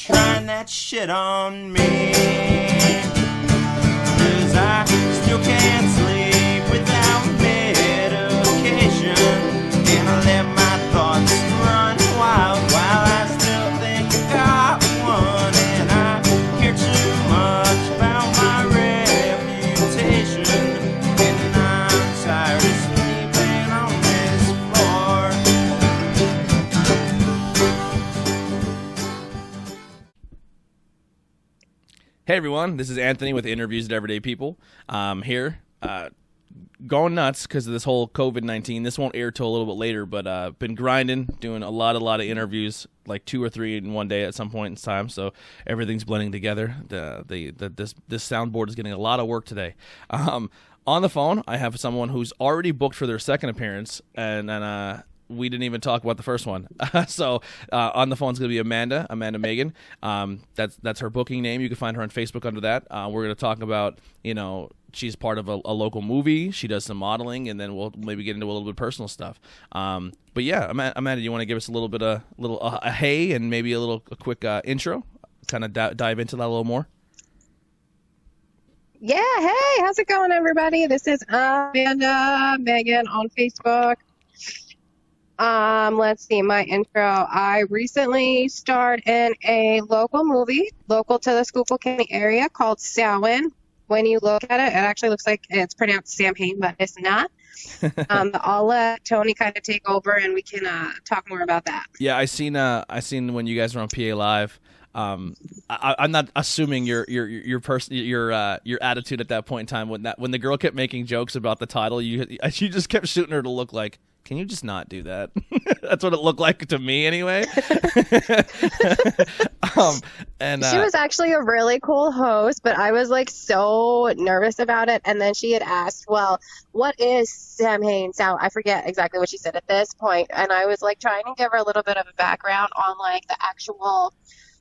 trying that shit on me. 'Cause I still can't sleep without medication, and I let my thoughts run wild while I still think I got one, and I care too much about my reputation, and I'm tired of sleeping on this floor. Hey everyone, this is Anthony with Interviews with Everyday People. Here, going nuts because of this whole COVID-19. This won't air till a little bit later, but been grinding, doing a lot of interviews, like 2 or 3 in one day at some point in time. So everything's blending together. This soundboard is getting a lot of work today. On the phone, I have someone who's already booked for their second appearance, and we didn't even talk about the first one. So on the phone is going to be Amanda Megan. That's her booking name. You can find her on Facebook under that. We're going to talk about, she's part of a local movie. She does some modeling, and then we'll maybe get into a little bit of personal stuff. But yeah, Amanda, you want to give us a little bit a hey and maybe a quick intro? Kind of dive into that a little more. Yeah, hey, how's it going, everybody? This is Amanda Megan on Facebook. Let's see, my intro. I recently starred in a local movie, local to the Schuylkill County area, called Samhain. When you look at it, it actually looks like it's pronounced Samhain, but it's not. I'll let Tony kind of take over, and we can talk more about that. Yeah, I seen when you guys were on PA Live. I'm not assuming your attitude at that point in time when the girl kept making jokes about the title. You just kept shooting her to look like, can you just not do that? That's what it looked like to me anyway. And she was actually a really cool host, but I was like so nervous about it. And then she had asked, well, what is Samhain? So I forget exactly what she said at this point. And I was like trying to give her a little bit of a background on like the actual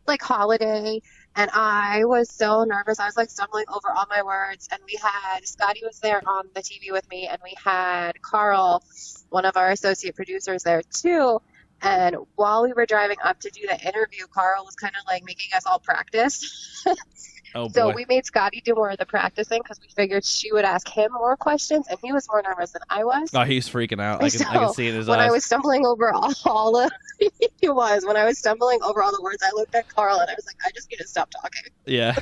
like holiday, and I was so nervous. I was like stumbling over all my words, and we had Scotty was there on the TV with me, and we had Carl, one of our associate producers, there too. And while we were driving up to do the interview, Carl was kind of like making us all practice. Oh, boy. So we made Scotty do more of the practicing because we figured she would ask him more questions, and he was more nervous than I was. Oh, he's freaking out. I can see it in his when eyes. I was stumbling over all of when I was stumbling over all the words, I looked at Carl and I was like, I just need to stop talking. Yeah.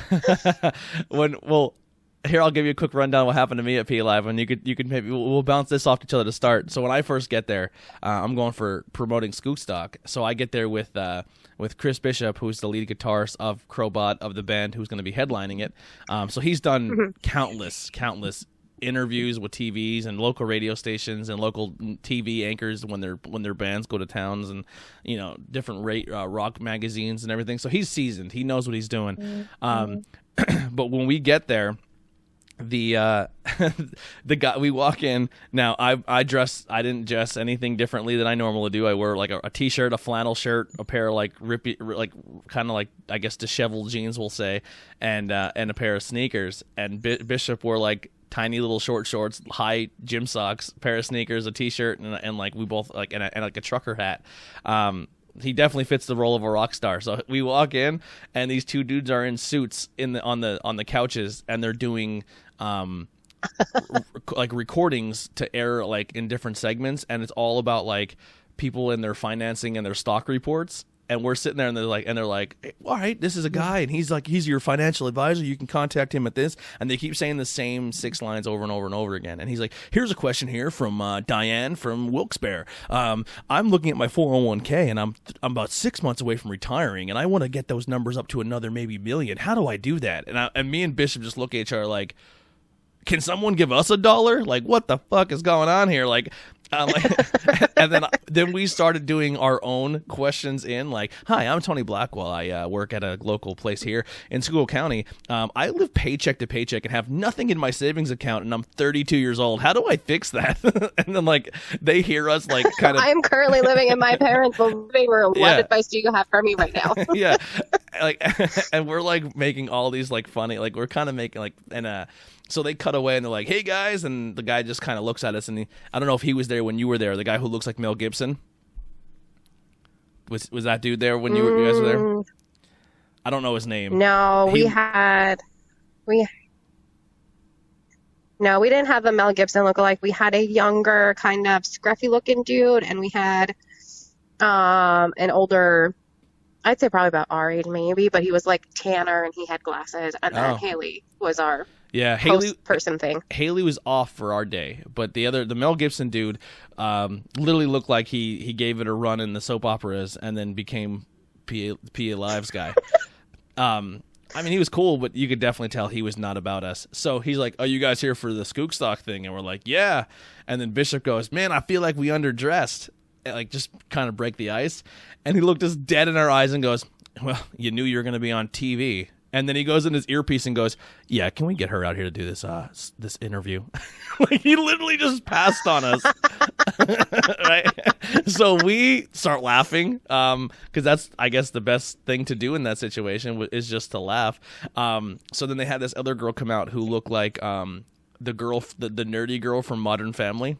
Here, I'll give you a quick rundown of what happened to me at P Live, and you could maybe we'll bounce this off each other to start. So when I first get there, I'm going for promoting Skook Stock. So I get there with Chris Bishop, who's the lead guitarist of Crowbot of the band, who's going to be headlining it. So he's done countless interviews with TVs and local radio stations and local TV anchors when their bands go to towns and different rock magazines and everything. So he's seasoned. He knows what he's doing. But when we get there, the guy, we walk in. Now I didn't dress anything differently than I normally do. I wear like a t-shirt, a flannel shirt, a pair of like rippy, like kind of like I guess disheveled jeans, we'll say, and a pair of sneakers. And Bishop wore like tiny little short shorts, high gym socks, pair of sneakers, a t-shirt, and like we both like and like a trucker hat. He definitely fits the role of a rock star. So we walk in, and these two dudes are in suits on the couches, and they're doing like recordings to air like in different segments, and it's all about like people and their financing and their stock reports. And we're sitting there, and they're like, hey, all right, this is a guy, and he's your financial advisor. You can contact him at this. And they keep saying the same 6 lines over and over and over again. And he's like, here's a question here from Diane from Wilkes-Barre. I'm looking at my 401k, and I'm about 6 months away from retiring, and I want to get those numbers up to another maybe million. How do I do that? And me and Bishop just look at each other like, can someone give us $1? Like, what the fuck is going on here? Like, and then we started doing our own questions in like, hi, I'm Tony Blackwell. I work at a local place here in Schuylkill County. I live paycheck to paycheck and have nothing in my savings account, and I'm 32 years old. How do I fix that? And then like they hear us like kind of. I'm currently living in my parents' living room. Yeah. What advice do you have for me right now? Yeah, like, and we're like making all these like funny, like we're kind of making like so they cut away and they're like, hey guys, and the guy just kind of looks at us, and I don't know if he was there when you were there, the guy who looks like Mel Gibson. Was that dude there when you guys were there? I don't know his name. No, we didn't have a Mel Gibson lookalike. We had a younger, kind of scruffy looking dude, and we had an older, I'd say probably about our age maybe, but he was like tanner and he had glasses. And then Haley was our person thing. Haley was off for our day, but the Mel Gibson dude literally looked like he gave it a run in the soap operas and then became PA Live's guy. I mean, he was cool, but you could definitely tell he was not about us. So he's like, "Are you guys here for the Skookstock thing?" And we're like, "Yeah." And then Bishop goes, "Man, I feel like we underdressed." And like, just kind of break the ice. And he looked us dead in our eyes and goes, "Well, you knew you were going to be on TV." And then he goes in his earpiece and goes, "Yeah, can we get her out here to do this interview?" Like, he literally just passed on us. Right? So we start laughing because that's, I guess, the best thing to do in that situation is just to laugh. So then they had this other girl come out who looked like the nerdy girl from Modern Family.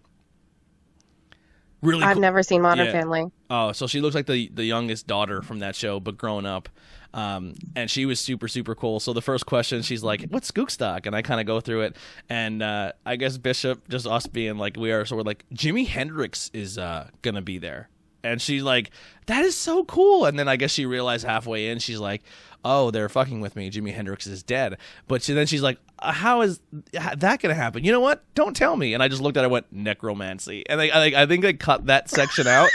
Really, I've never seen Modern Family. Oh, so she looks like the youngest daughter from that show, but grown up. And she was super, super cool. So the first question, she's like, "What's Skookstock?" And I kind of go through it. And I guess Bishop, just us being like we are, so we're like, Jimi Hendrix is going to be there. And she's like, "That is so cool." And then I guess she realized halfway in, she's like, "Oh, they're fucking with me. Jimi Hendrix is dead." But then she's like, "How is that going to happen?" You know what? Don't tell me. And I just looked at her and went, necromancy. And I think they cut that section out.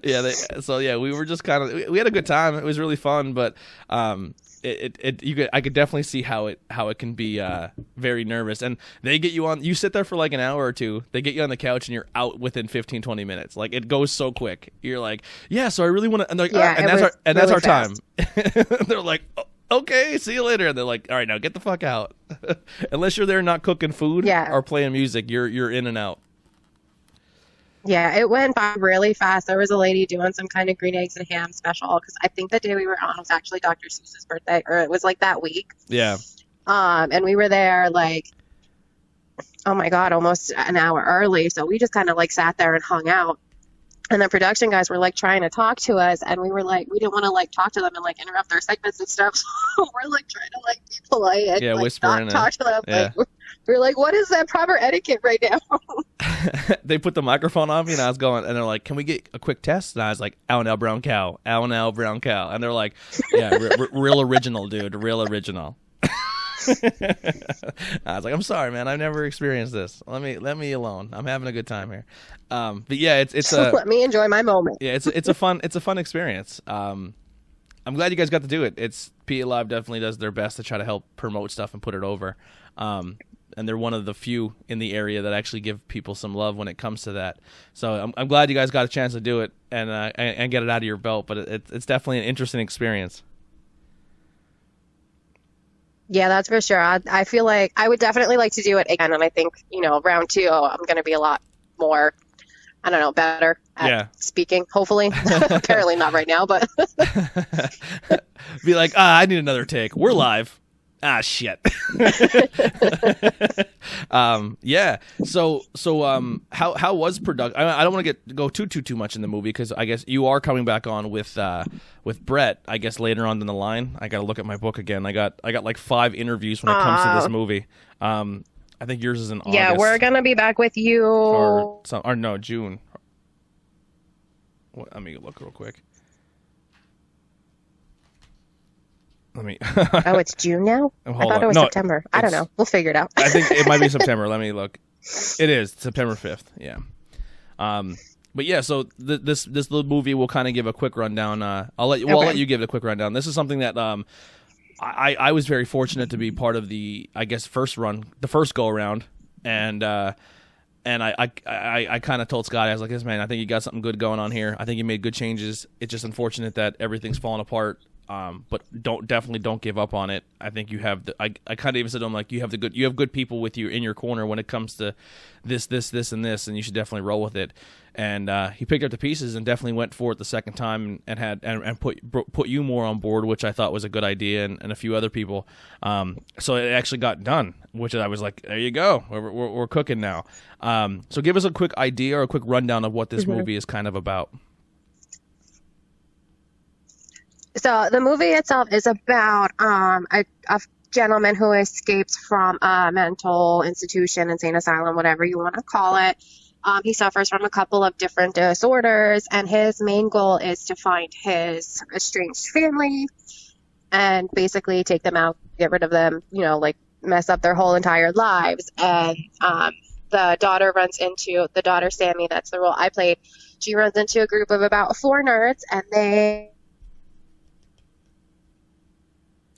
We were just kind of, we had a good time. It was really fun, but I could definitely see how it can be very nervous. And they get you on, you sit there for like an hour or two, they get you on the couch and you're out within 15-20 minutes. Like, it goes so quick. You're like, "Yeah, so I really want to," and they're like, that's our time. They're like, "Okay, see you later." And they're like, "All right, now get the fuck out." Unless you're there not cooking food or playing music, you're in and out. Yeah, it went by really fast. There was a lady doing some kind of green eggs and ham special because I think the day we were on was actually Dr. Seuss's birthday, or it was like that week. Yeah. And we were there like, oh my God, almost an hour early. So we just kind of like sat there and hung out. And the production guys were like trying to talk to us, and we were like, we didn't want to like talk to them and like interrupt their segments and stuff. So we're like trying to like be polite and like, whispering not talk to them. Yeah. Like, we're like, what is that proper etiquette right now? They put the microphone on me and I was going, and they're like, "Can we get a quick test?" And I was like, "Ow now, brown cow. Ow now, brown cow." And they're like, "Yeah, real original, dude. Real original." I was like, "I'm sorry, man. I've never experienced this. Let me alone. I'm having a good time here." But yeah, it's a let me enjoy my moment. Yeah, it's a fun experience. I'm glad you guys got to do it. PA Live definitely does their best to try to help promote stuff and put it over. And they're one of the few in the area that actually give people some love when it comes to that. So I'm glad you guys got a chance to do it and get it out of your belt. But it's definitely an interesting experience. Yeah, that's for sure. I feel like I would definitely like to do it again. And I think, round 2, I'm going to be a lot more, I don't know, better at speaking, hopefully. Apparently not right now, but. Be like, I need another take. We're live. Shit. Yeah. So how was production? I don't want to go too much in the movie because I guess you are coming back on with Brett. I guess later on in the line. I got to look at my book again. I got like 5 interviews when it comes to this movie. I think yours is in August. Yeah, we're gonna be back with you. Or no, June. Let me look real quick. Oh, it's June now? I thought it was September. I don't know. We'll figure it out. I think it might be September. Let me look. It is September 5th. Yeah. But yeah, so this little movie will kind of give a quick rundown. I'll let you give it a quick rundown. This is something that I was very fortunate to be part of the first go around, and I kind of told Scotty, I was like, "This man, I think you got something good going on here. I think you made good changes. It's just unfortunate that everything's falling apart." But definitely don't give up on it. I think you have I kind of even said to him, like, you have good people with you in your corner when it comes to this, and this, and you should definitely roll with it. And he picked up the pieces and definitely went for it the second time and put you more on board, which I thought was a good idea, and a few other people. So it actually got done, which I was like, there you go, we're cooking now. So give us a quick idea or a quick rundown of what this movie is kind of about. So the movie itself is about a gentleman who escapes from a mental institution, insane asylum, whatever you want to call it. He suffers from a couple of different disorders, and his main goal is to find his estranged family and basically take them out, get rid of them, you know, like mess up their whole entire lives. And the daughter Sammy, that's the role I played. She runs into a group of about 4 nerds, and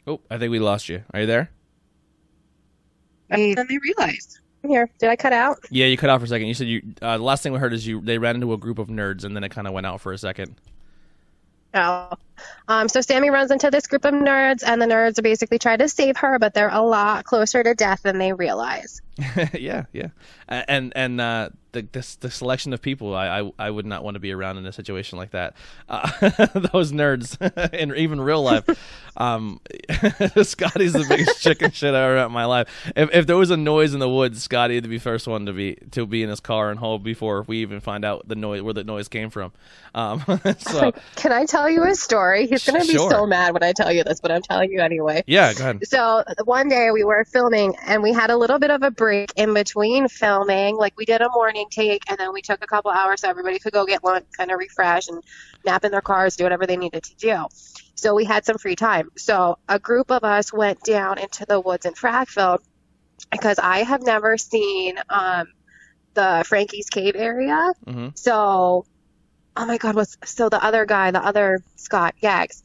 Oh, I think we lost you. Are you there? they realize. Here, did I cut out? Yeah, you cut out for a second. You said the last thing we heard is they ran into a group of nerds, and then it kind of went out for a second. Oh. So Sammy runs into this group of nerds, and the nerds are basically trying to save her, but they're a lot closer to death than they realize. Yeah. And the selection of people, I would not want to be around in a situation like that. Those nerds, in even real life. Scotty's the biggest chicken shit I ever had in my life. If there was a noise in the woods, Scotty would be the first one to be in his car and home before we even find out where the noise came from. So can I tell you a story? He's gonna be Sure. so mad when I tell you this, but I'm telling you anyway. Yeah, go ahead. So one day we were filming, and we had a little bit of a break in between filming. Like, we did a morning take, and then we took a couple hours so everybody could go get lunch, kind of refresh and nap in their cars, do whatever they needed to do. So we had some free time. So a group of us went down into the woods in Frackville, because I have never seen the Frankie's Cave area. Mm-hmm. So, oh my God, the other guy, the other Scott, Yags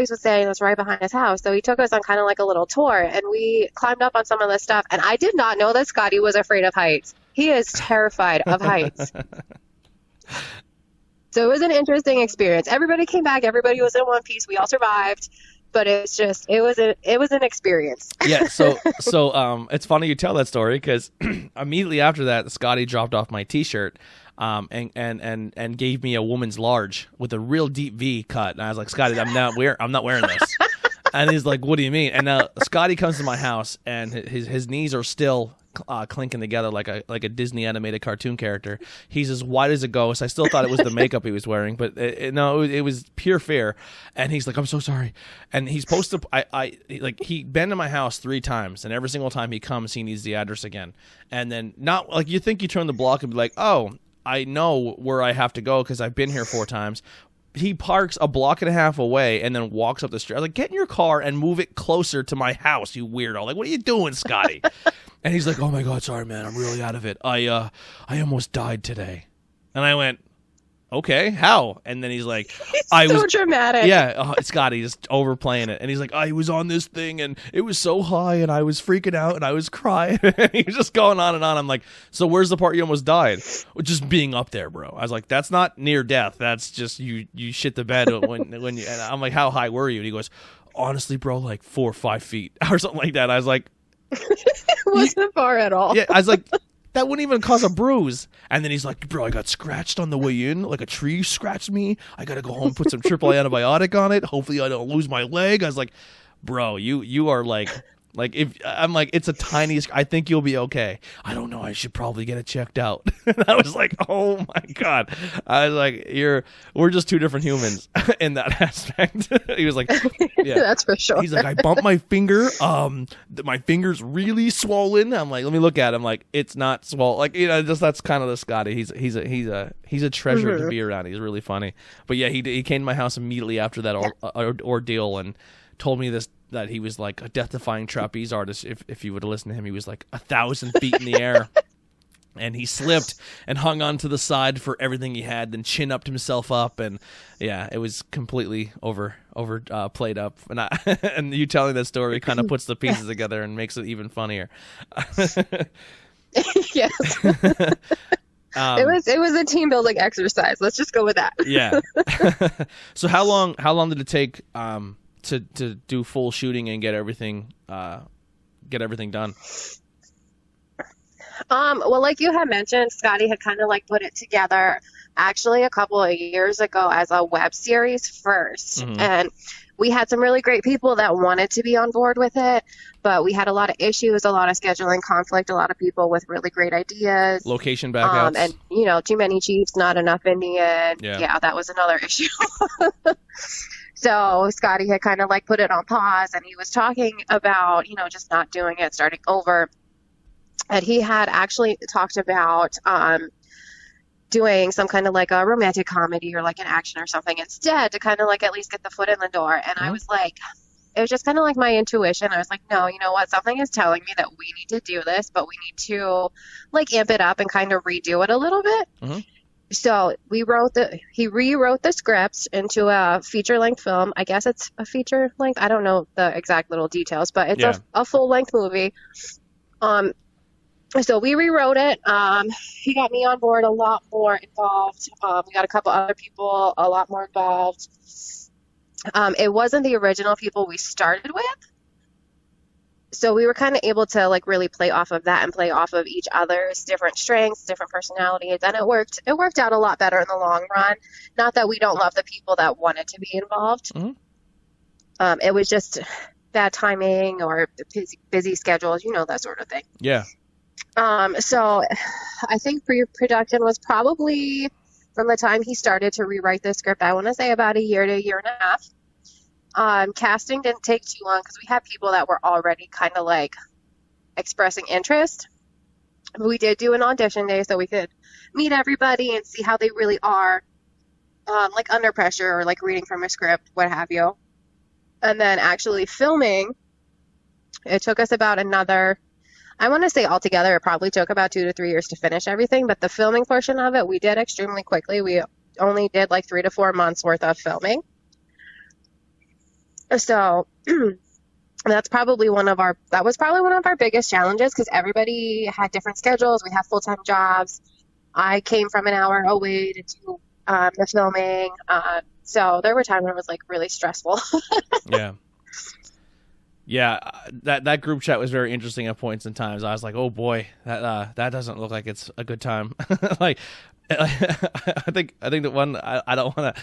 was saying it was right behind his house. So he took us on kind of like a little tour, and we climbed up on some of the stuff. And I did not know that Scotty was afraid of heights. He is terrified of heights. So it was an interesting experience. Everybody came back. Everybody was in one piece. We all survived. But it was an experience. Yeah, so it's funny you tell that story, because immediately after that, Scotty dropped off my T-shirt, and gave me a woman's large with a real deep V cut, and I was like, Scotty, I'm not wearing this. And he's like, what do you mean? And now Scotty comes to my house, and his knees are still clinking together like a Disney animated cartoon character. He's as white as a ghost. I still thought it was the makeup he was wearing, but no, it was pure fear. And he's like, I'm so sorry. And he's supposed to, he been to my house 3 times, and every single time he comes, he needs the address again. And then not like you think you turn the block and be like, oh, I know where I have to go because I've been here 4 times. He parks a block and a half away and then walks up the street. I was like, get in your car and move it closer to my house, you weirdo. Like, what are you doing, Scotty? And he's like, oh my God, sorry, man. I'm really out of it. I almost died today. And I went, okay, how? And then he's like, So dramatic. Yeah, Scotty just overplaying it. And he's like, I was on this thing and it was so high and I was freaking out and I was crying. He was just going on and on. I'm like, so where's the part you almost died? Well, just being up there, bro. I was like, that's not near death. That's just you shit the bed when you. And I'm like, how high were you? And he goes, honestly, bro, like 4 or 5 feet or something like that. I was like, It wasn't far at all. yeah, I was like, that wouldn't even cause a bruise. And then he's like, bro, I got scratched on the way in. Like a tree scratched me. I got to go home, put some AAA antibiotic on it. Hopefully I don't lose my leg. I was like, bro, you are like if I'm like, it's a tiny, I think you'll be okay. I don't know. I should probably get it checked out. And I was like, oh my God. I was like, we're just 2 different humans in that aspect. He was like, yeah, That's for sure. he's like, I bumped my finger. My finger's really swollen. I'm like, let me look at it. I'm like, it's not swollen. Like, just that's kind of the Scotty. He's a treasure to be around. He's really funny. But yeah, he came to my house immediately after that ordeal and told me that he was like a death-defying trapeze artist. If you would listen to him, he was like 1,000 feet in the air. And he slipped and hung on to the side for everything he had, then chin upped himself up, and yeah, it was completely over played up. And and you telling that story kind of puts the pieces together and makes it even funnier. Yes. It was a team building exercise. Let's just go with that. Yeah. So how long did it take to do full shooting and get everything done? Well, like you had mentioned, Scotty had kind of like put it together actually a couple of years ago as a web series first. Mm-hmm. And we had some really great people that wanted to be on board with it, but we had a lot of issues, a lot of scheduling conflict, a lot of people with really great ideas. Location backouts. And, too many Chiefs, not enough Indian. Yeah. Yeah, that was another issue. So Scotty had kind of like put it on pause, and he was talking about, just not doing it, starting over. And he had actually talked about doing some kind of like a romantic comedy or like an action or something instead to kind of like at least get the foot in the door. And I was like, it was just kind of like my intuition. I was like, no, you know what? Something is telling me that we need to do this, but we need to like amp it up and kind of redo it a little bit. Mm-hmm. So he rewrote the script into a feature-length film. I guess it's a feature-length. I don't know the exact little details, but it's a full-length movie. So we rewrote it. He got me on board, a lot more involved. We got a couple other people a lot more involved. It wasn't the original people we started with. So we were kind of able to like really play off of that and play off of each other's different strengths, different personalities. And it worked out a lot better in the long run. Not that we don't love the people that wanted to be involved. Mm-hmm. It was just bad timing or busy schedules, that sort of thing. Yeah. So I think pre-production was probably from the time he started to rewrite the script, I want to say about a year to a year and a half. Casting didn't take too long because we had people that were already kind of like expressing interest. We did do an audition day so we could meet everybody and see how they really are, like under pressure or like reading from a script, what have you. And then actually filming, it took us about another, I want to say altogether, it probably took about 2 to 3 years to finish everything. But the filming portion of it, we did extremely quickly. We only did like 3 to 4 months worth of filming. So that was probably one of our biggest challenges because everybody had different schedules. We have full-time jobs. I came from an hour away to do the filming. So there were times when it was like really stressful. Yeah. Yeah, that group chat was very interesting at points in times. I was like, oh boy, that doesn't look like it's a good time. Like, I think the one I don't want to.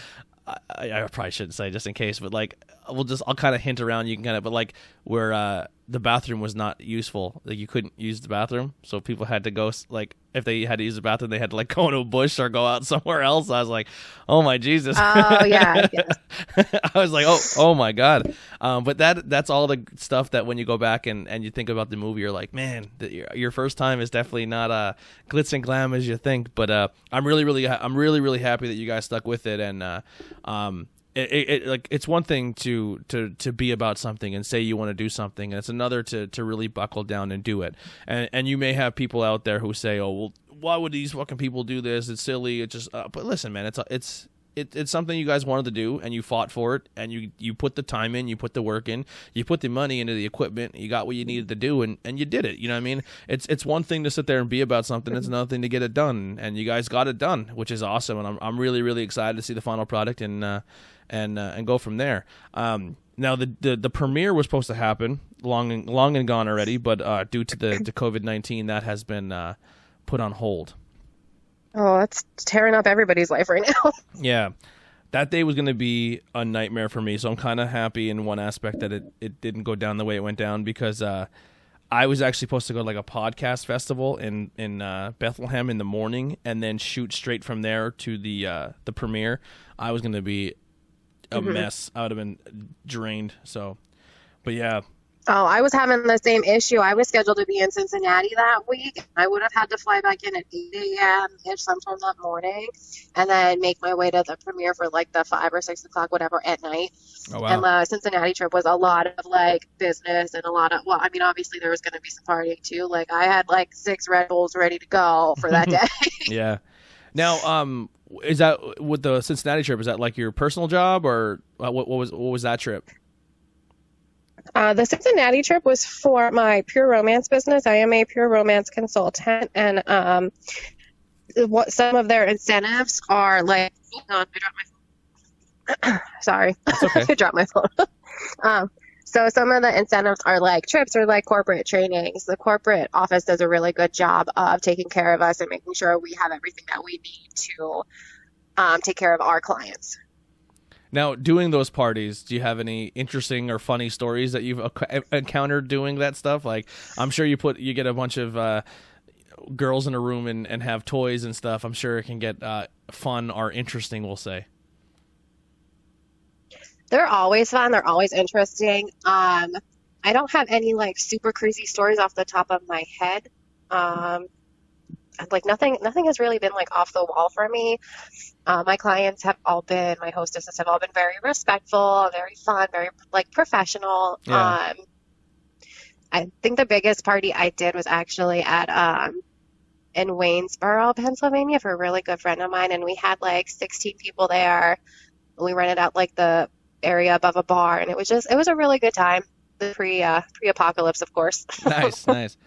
I probably shouldn't say just in case, but like I'll kind of hint around. You can kind of, but like where the bathroom was not useful, like you couldn't use the bathroom, so people had to go like if they had to use the bathroom, they had to like go into a bush or go out somewhere else. I was like, oh my Jesus. Oh yeah. I was like, oh my God. But that's all the stuff that when you go back and you think about the movie, you're like, man, your first time is definitely not glitz and glam as you think. But I'm really happy that you guys stuck with it. And it's one thing to be about something and say you want to do something, and it's another to really buckle down and do it. And you may have people out there who say, oh well, why would these fucking people do this? It's silly. It's just but listen, man, it's something you guys wanted to do, and you fought for it, and you put the time in, you put the work in, you put the money into the equipment, you got what you needed to do, and you did it. You know what I mean? It's one thing to sit there and be about something, it's another thing to get it done, and you guys got it done, which is awesome, and I'm really excited to see the final product and go from there. Now the premiere was supposed to happen long and gone already, but due to the COVID-19, that has been put on hold. Oh, that's tearing up everybody's life right now. Yeah. That day was going to be a nightmare for me, so I'm kind of happy in one aspect that it didn't go down the way it went down, because I was actually supposed to go to like a podcast festival in Bethlehem in the morning and then shoot straight from there to the premiere. I was going to be a mess. I would have been drained. So, but yeah. Oh, I was having the same issue. I was scheduled to be in Cincinnati that week. I would have had to fly back in at 8 a.m. sometime that morning, and then make my way to the premiere for like the 5 or 6 o'clock, whatever, at night. Oh, wow. And the Cincinnati trip was a lot of like business and a lot of, well, I mean, obviously there was going to be some partying too. Like I had like 6 Red Bulls ready to go for that day. Yeah. Now, is that with the Cincinnati trip? Is that like your personal job, or what was that trip? The Cincinnati trip was for my pure romance business. I am a pure romance consultant, and what some of their incentives are like. I dropped my phone. Sorry, that's okay. I dropped my phone. So some of the incentives are like trips or like corporate trainings. The corporate office does a really good job of taking care of us and making sure we have everything that we need to take care of our clients. Now, doing those parties, do you have any interesting or funny stories that you've encountered doing that stuff? Like, I'm sure you get a bunch of girls in a room and have toys and stuff. I'm sure it can get fun or interesting, we'll say. They're always fun. They're always interesting. I don't have any like super crazy stories off the top of my head. Um, like nothing has really been like off the wall for me. My clients have all been, my hostesses have all been very respectful, very fun, very like professional. Yeah. I think the biggest party I did was actually at in Waynesboro, Pennsylvania, for a really good friend of mine, and we had like 16 people there. We rented out like the area above a bar, and it was a really good time. The pre-apocalypse, of course. Nice.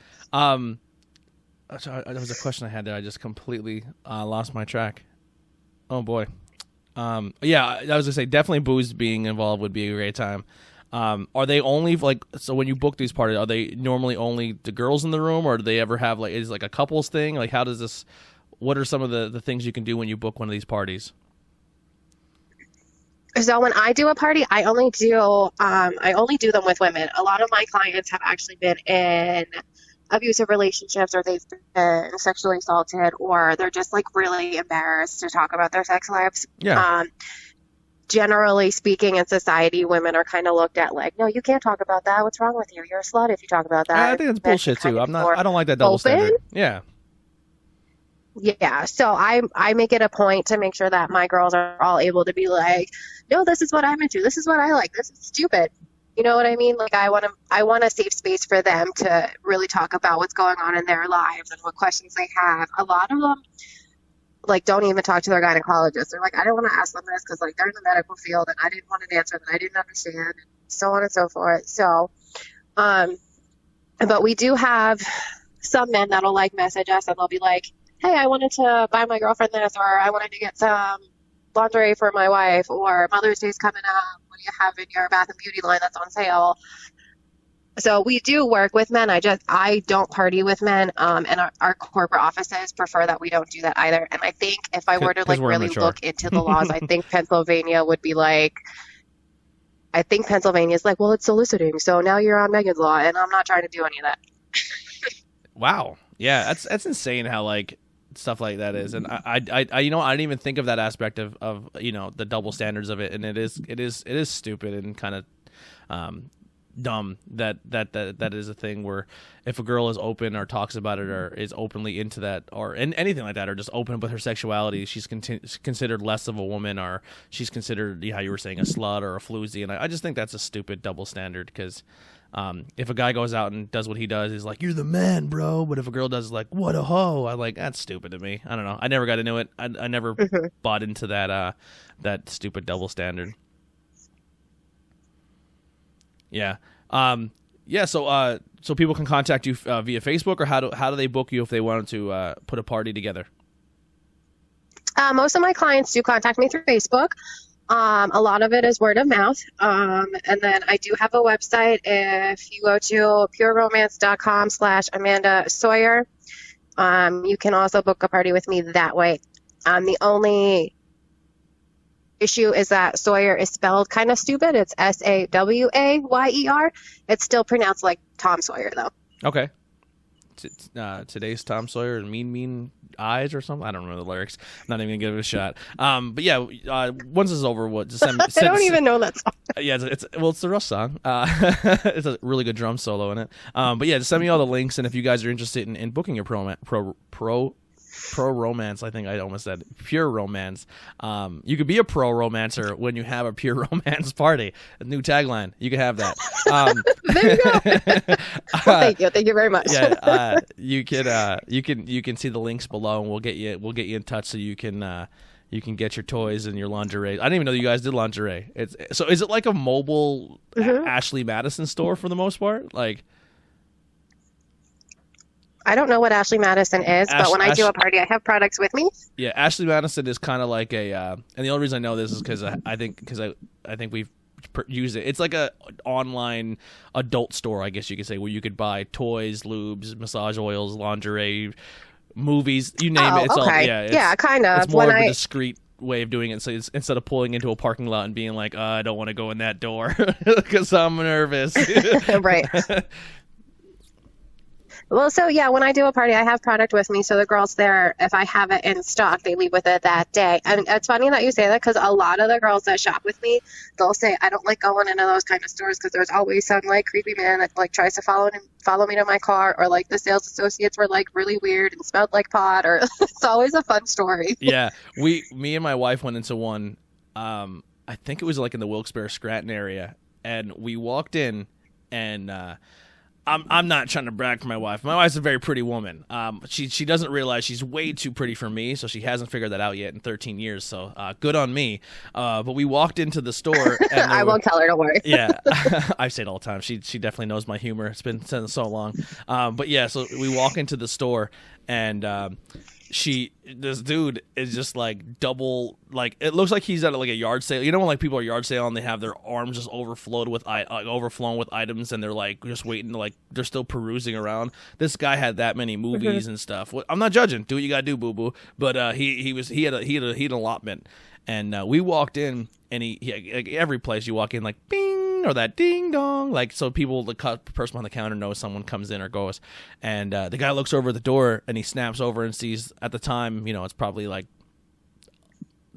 Sorry, there was a question I had there. I just completely lost my track. Oh boy. Yeah, I was gonna say definitely booze being involved would be a great time. Are they only like, so when you book these parties, are they normally only the girls in the room, or do they ever have like, is it like a couples thing? Like how does this, what are some of the things you can do when you book one of these parties? So when I do a party, I only do them with women. A lot of my clients have actually been in abusive relationships, or they've been sexually assaulted, or they're just like really embarrassed to talk about their sex lives. Yeah. Generally speaking, in society, women are kind of looked at like, no, you can't talk about that. What's wrong with you? You're a slut if you talk about that. I think that's bullshit too. I don't like that double standard. Yeah. Yeah, so I make it a point to make sure that my girls are all able to be like, no, this is what I'm into. This is what I like. This is stupid. You know what I mean? Like I want a safe space for them to really talk about what's going on in their lives and what questions they have. A lot of them like don't even talk to their gynecologist. They're like, I don't want to ask them this because like they're in the medical field and I didn't want an answer that I didn't understand, and so on and so forth. So, but we do have some men that'll like message us and they'll be like, hey, I wanted to buy my girlfriend this, or I wanted to get some lingerie for my wife, or Mother's Day's coming up. What do you have in your bath and beauty line that's on sale? So we do work with men. I don't party with men, and our corporate offices prefer that we don't do that either. And I think if I were to like really look into the laws, I think Pennsylvania would be like, I think Pennsylvania is like, well, it's soliciting, so now you're on Megan's Law, and I'm not trying to do any of that. Wow. Yeah, that's insane how like stuff like that is. And I you know, I didn't even think of that aspect of you know, the double standards of it, and it is stupid and kind of dumb that is a thing where if a girl is open or talks about it or is openly into that or anything like that, or just open with her sexuality, she's considered less of a woman, or she's considered, how you were saying, a slut or a floozy. And I just think that's a stupid double standard, because if a guy goes out and does what he does, he's like, you're the man, bro. But if a girl does, like, what a hoe, I'm like, that's stupid to me. I don't know. I never got into it. I never bought into that stupid double standard. Yeah. Yeah. So people can contact you via Facebook, or how do they book you if they wanted to put a party together? Most of my clients do contact me through Facebook. A lot of it is word of mouth. And then I do have a website. If you go to pureromance.com/Amanda Sawyer, you can also book a party with me that way. The only issue is that Sawyer is spelled kind of stupid. It's Sawayer. It's still pronounced like Tom Sawyer, though. Okay. Today's Tom Sawyer and mean eyes or something. I don't remember the lyrics. I'm not even gonna give it a shot. But yeah, once this is over, just send me. I don't even know that song. Yeah, it's the Rush song. It's a really good drum solo in it. But yeah, just send me all the links, and if you guys are interested in booking your pro romance, I think I almost said pure romance. You could be a pro romancer when you have a pure romance party. A new tagline. You can have that. There you go. Well, thank you very much. Yeah, you can see the links below, and we'll get you in touch so you can get your toys and your lingerie. I didn't even know you guys did lingerie. Is it like a mobile Ashley Madison store for the most part? Like, I don't know what Ashley Madison is, but when I do a party, I have products with me. Yeah, Ashley Madison is kind of like a, and the only reason I know this is because I think we've used it. It's like a online adult store, I guess you could say, where you could buy toys, lubes, massage oils, lingerie, movies, you name it. It's okay. All kind of. It's more of a discreet way of doing it. So instead of pulling into a parking lot and being like, I don't want to go in that door because I'm nervous. Right. Well, so yeah, when I do a party, I have product with me. So the girls there, if I have it in stock, they leave with it that day. And it's funny that you say that because a lot of the girls that shop with me, they'll say, I don't like going into those kind of stores because there's always some like creepy man that like tries to follow me to my car, or like the sales associates were like really weird and smelled like pot, or it's always a fun story. Yeah, me and my wife went into one. I think it was like in the Wilkes-Barre Scranton area, and we walked in, and I'm not trying to brag for my wife. My wife's a very pretty woman. She doesn't realize she's way too pretty for me, so she hasn't figured that out yet in 13 years. So good on me. But we walked into the store. And I won't tell her, don't worry. Yeah, I say it all the time. She definitely knows my humor. It's been so long. But yeah, so we walk into the store, and this dude is just like double, like it looks like he's at like a yard sale. You know when like people are yard sale and they have their arms just overflowing with items, and they're like just waiting to like they're still perusing around. This guy had that many movies and stuff. I'm not judging. Do what you gotta do, boo boo. But he had an allotment, and we walked in, and he like, every place you walk in, like bing. Or that ding dong, like so people, the person on the counter knows someone comes in or goes, and the guy looks over at the door and he snaps over and sees, at the time, you know, it's probably like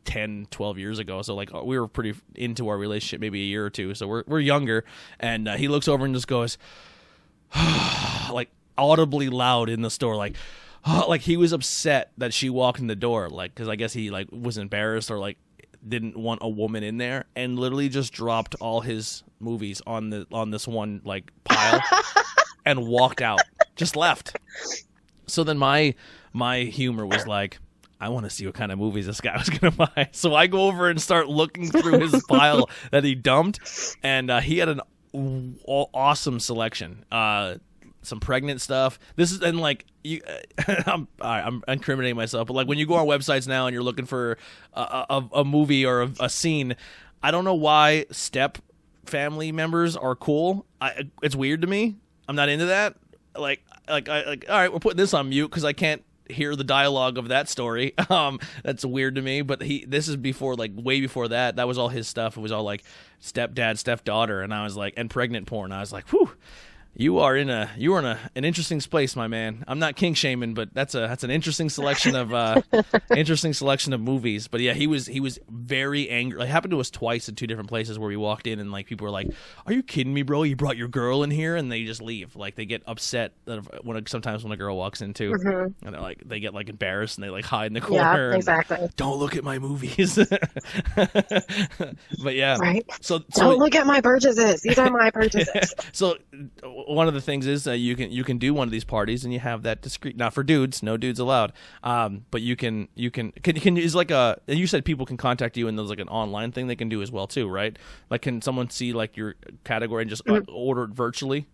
10, 12 years ago, so like we were pretty into our relationship, maybe a year or two, so we're younger, and he looks over and just goes like audibly loud in the store, like he was upset that she walked in the door, like because I guess he like was embarrassed or like didn't want a woman in there, and literally just dropped all his movies on this one like pile and walked out, just left. So then my humor was like, I want to see what kind of movies this guy was gonna buy. So I go over and start looking through his pile that he dumped, and he had an awesome selection. Some pregnant stuff. This is, and like you, I'm incriminating myself, but like when you go on websites now and you're looking for a movie or a scene, I don't know why step family members are cool. It's weird to me. I'm not into that. Like all right, we're putting this on mute because I can't hear the dialogue of that story. That's weird to me. But this is before, like way before that. That was all his stuff. It was all like stepdad, stepdaughter, and I was like, and pregnant porn. I was like, whew. You are in an interesting place, my man. I'm not kink shaming, but that's an interesting selection of movies. But yeah, he was very angry. It happened to us twice in two different places where we walked in and like people were like, "Are you kidding me, bro? You brought your girl in here?" And they just leave. Like they get upset sometimes when a girl walks in too, and they're like they get like embarrassed and they like hide in the corner. Yeah, exactly. Don't look at my movies. But yeah, right. So don't look at my purchases. These are my purchases. So one of the things is you can do one of these parties and you have that discreet, not for dudes, no dudes allowed, but you can is like a, you said people can contact you and there's like an online thing they can do as well too, right? Like can someone see like your category and just order it virtually?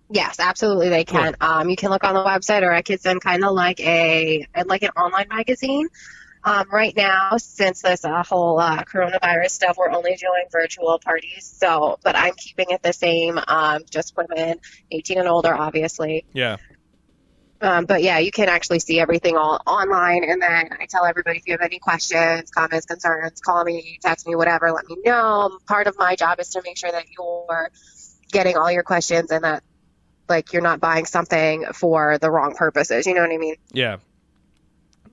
Yes, absolutely they can. Cool. You can look on the website, or I could send kind of like an online magazine. Right now, since this whole coronavirus stuff, we're only doing virtual parties. So, but I'm keeping it the same. Just women 18 and older, obviously. Yeah. But yeah, you can actually see everything all online. And then I tell everybody, if you have any questions, comments, concerns, call me, text me, whatever, let me know. Part of my job is to make sure that you're getting all your questions and that like you're not buying something for the wrong purposes. You know what I mean? Yeah.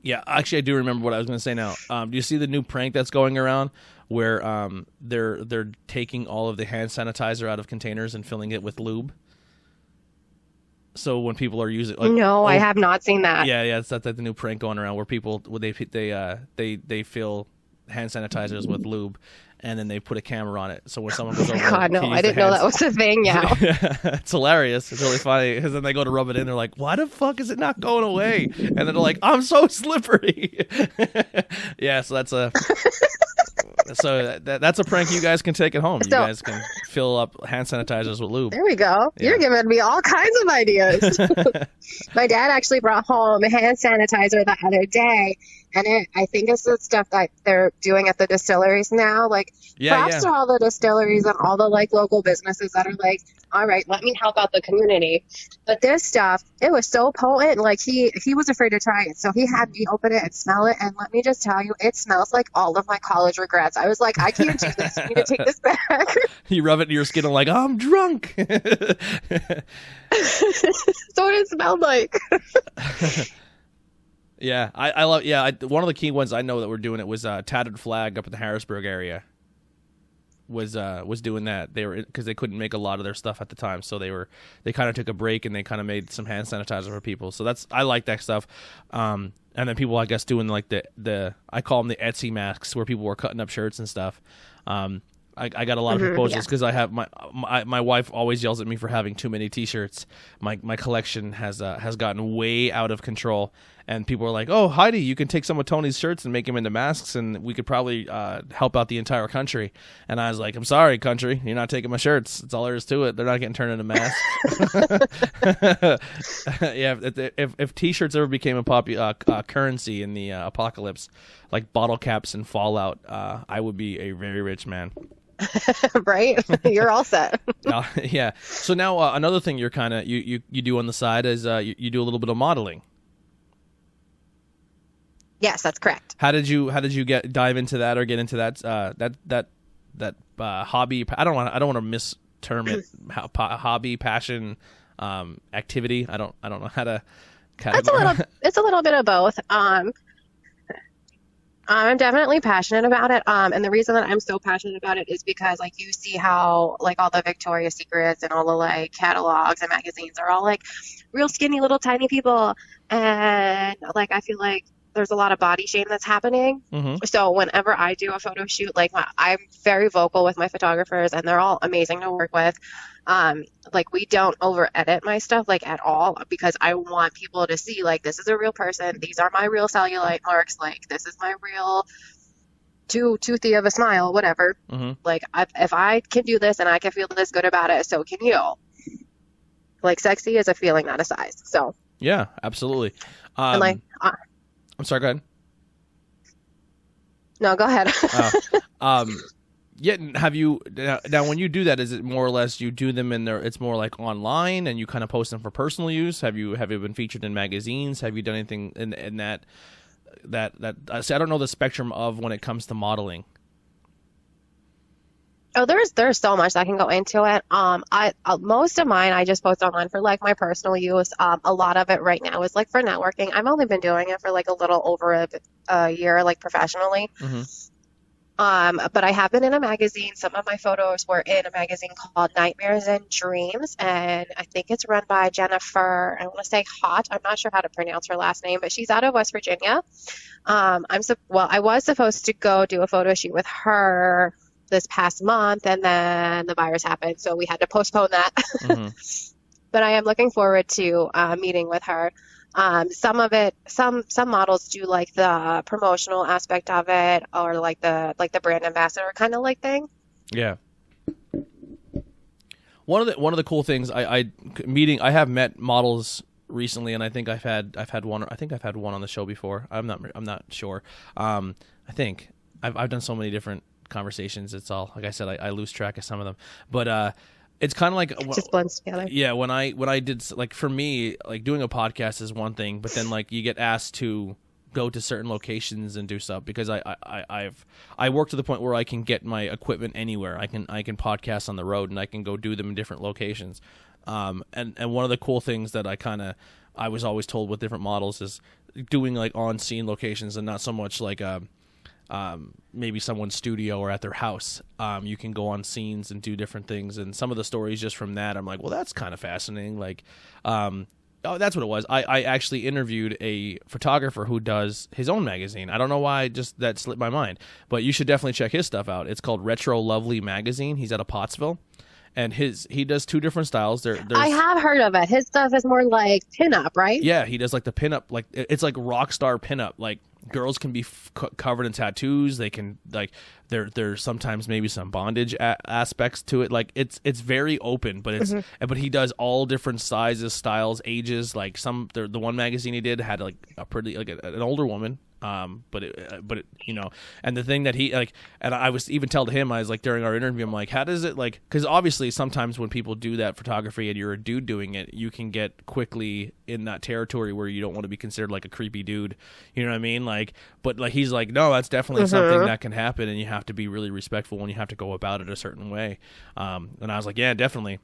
Yeah, actually, I do remember what I was going to say now. Do you see the new prank that's going around where they're taking all of the hand sanitizer out of containers and filling it with lube? So when people are using, like, no, I have not seen that. Yeah, it's the new prank going around where people they fill hand sanitizers with lube, and then they put a camera on it. So when someone goes over, God, no, I didn't know that was a thing. Yeah, it's hilarious. It's really funny because then they go to rub it in. They're like, "Why the fuck is it not going away?" And then they're like, "I'm so slippery." Yeah, so that's a prank you guys can take at home. You guys can fill up hand sanitizers with lube. There we go. Yeah. You're giving me all kinds of ideas. My dad actually brought home hand sanitizer the other day, And I think it's the stuff that they're doing at the distilleries now. Like, props to all the distilleries and all the like local businesses that are like, all right, let me help out the community. But this stuff, it was so potent. Like he was afraid to try it, so he had me open it and smell it. And let me just tell you, it smells like all of my college regrets. I was like, I can't do this. You need to take this back. You rub it in your skin and like, I'm drunk. That's what it smelled like. Yeah, I love. Yeah, one of the key ones I know that were doing it was Tattered Flag up in the Harrisburg area. Was doing that. They were because they couldn't make a lot of their stuff at the time, so they kind of took a break and they kind of made some hand sanitizer for people. So I like that stuff. And then people, I guess, doing like the I call them the Etsy masks, where people were cutting up shirts and stuff. I got a lot of proposals because I have my wife always yells at me for having too many T-shirts. My collection has gotten way out of control, and people are like, "Oh, Heidi, you can take some of Tony's shirts and make them into masks, and we could probably help out the entire country." And I was like, "I'm sorry, country, you're not taking my shirts. That's all there is to it. They're not getting turned into masks." Yeah, if T-shirts ever became a currency in the apocalypse, like bottle caps and Fallout, I would be a very rich man. Right? You're all set. Yeah. So now another thing you're kind of you do on the side is you do a little bit of modeling. Yes, that's correct. How did you dive into that or get into that hobby? I don't want to misterm it. Hobby, passion, activity. I don't know how to. It's a little bit of both. I'm definitely passionate about it. And the reason that I'm so passionate about it is because like you see how like all the Victoria's Secrets and all the like catalogs and magazines are all like real skinny little tiny people. And like I feel like there's a lot of body shame that's happening. Mm-hmm. So whenever I do a photo shoot, like I'm very vocal with my photographers and they're all amazing to work with. Like we don't over edit my stuff like at all because I want people to see like this is a real person. These are my real cellulite marks. Like this is my real toothy of a smile, whatever. Mm-hmm. Like if I can do this and I can feel this good about it, so can you. Like sexy is a feeling, not a size. So yeah, absolutely. And like I'm sorry, go ahead. No, go ahead. Yeah, have you now when you do that, is it more or less you do them in there? It's more like online, and you kind of post them for personal use. Have you been featured in magazines? Have you done anything in that? See, I don't know the spectrum of when it comes to modeling. Oh, there's so much that can go into it. Most of mine I just post online for like my personal use. A lot of it right now is like for networking. I've only been doing it for like a little over a year, like professionally. Mm-hmm. But I have been in a magazine. Some of my photos were in a magazine called Nightmares and Dreams, and I think it's run by Jennifer. I want to say Hot. I'm not sure how to pronounce her last name, but she's out of West Virginia. I was supposed to go do a photo shoot with her this past month, and then the virus happened, so we had to postpone that. Mm-hmm. But I am looking forward to meeting with her. Some of it, some models do like the promotional aspect of it, or like the brand ambassador kind of like thing. Yeah. One of the cool things I have met models recently, and I think I've had one. I think I've had one on the show before. I'm not sure. I think I've done so many different conversations. It's all like I said. I lose track of some of them, but. It's kind of like it just blends together. Yeah, when I did, like, for me, like doing a podcast is one thing, but then like you get asked to go to certain locations and do stuff because I work to the point where I can get my equipment anywhere. I can podcast on the road and I can go do them in different locations. And one of the cool things that I was always told with different models is doing like on scene locations and not so much like maybe someone's studio or at their house. You can go on scenes and do different things, and some of the stories just from that, I'm like, well, that's kind of fascinating. Like, that's what it was. I actually interviewed a photographer who does his own magazine. I don't know why, just that slipped my mind, but you should definitely check his stuff out. It's called Retro Lovely Magazine. He's out of Pottsville. And he does two different styles. I have heard of it. His stuff is more like pinup, right? Yeah, he does like the pinup, like it's like rock star pinup. Like girls can be covered in tattoos. They can like there's sometimes maybe some bondage aspects to it. Like it's very open, but it's but he does all different sizes, styles, ages. Like the one magazine he did had like a pretty like an older woman. But it, you know, and the thing that he like, and I was even tell to him, I was like during our interview, I'm like, how does it like? Because obviously sometimes when people do that photography and you're a dude doing it, you can get quickly in that territory where you don't want to be considered like a creepy dude. You know what I mean? Like, but like he's like, no, that's definitely something that can happen, and you have to be really respectful and you have to go about it a certain way. And I was like, yeah, definitely.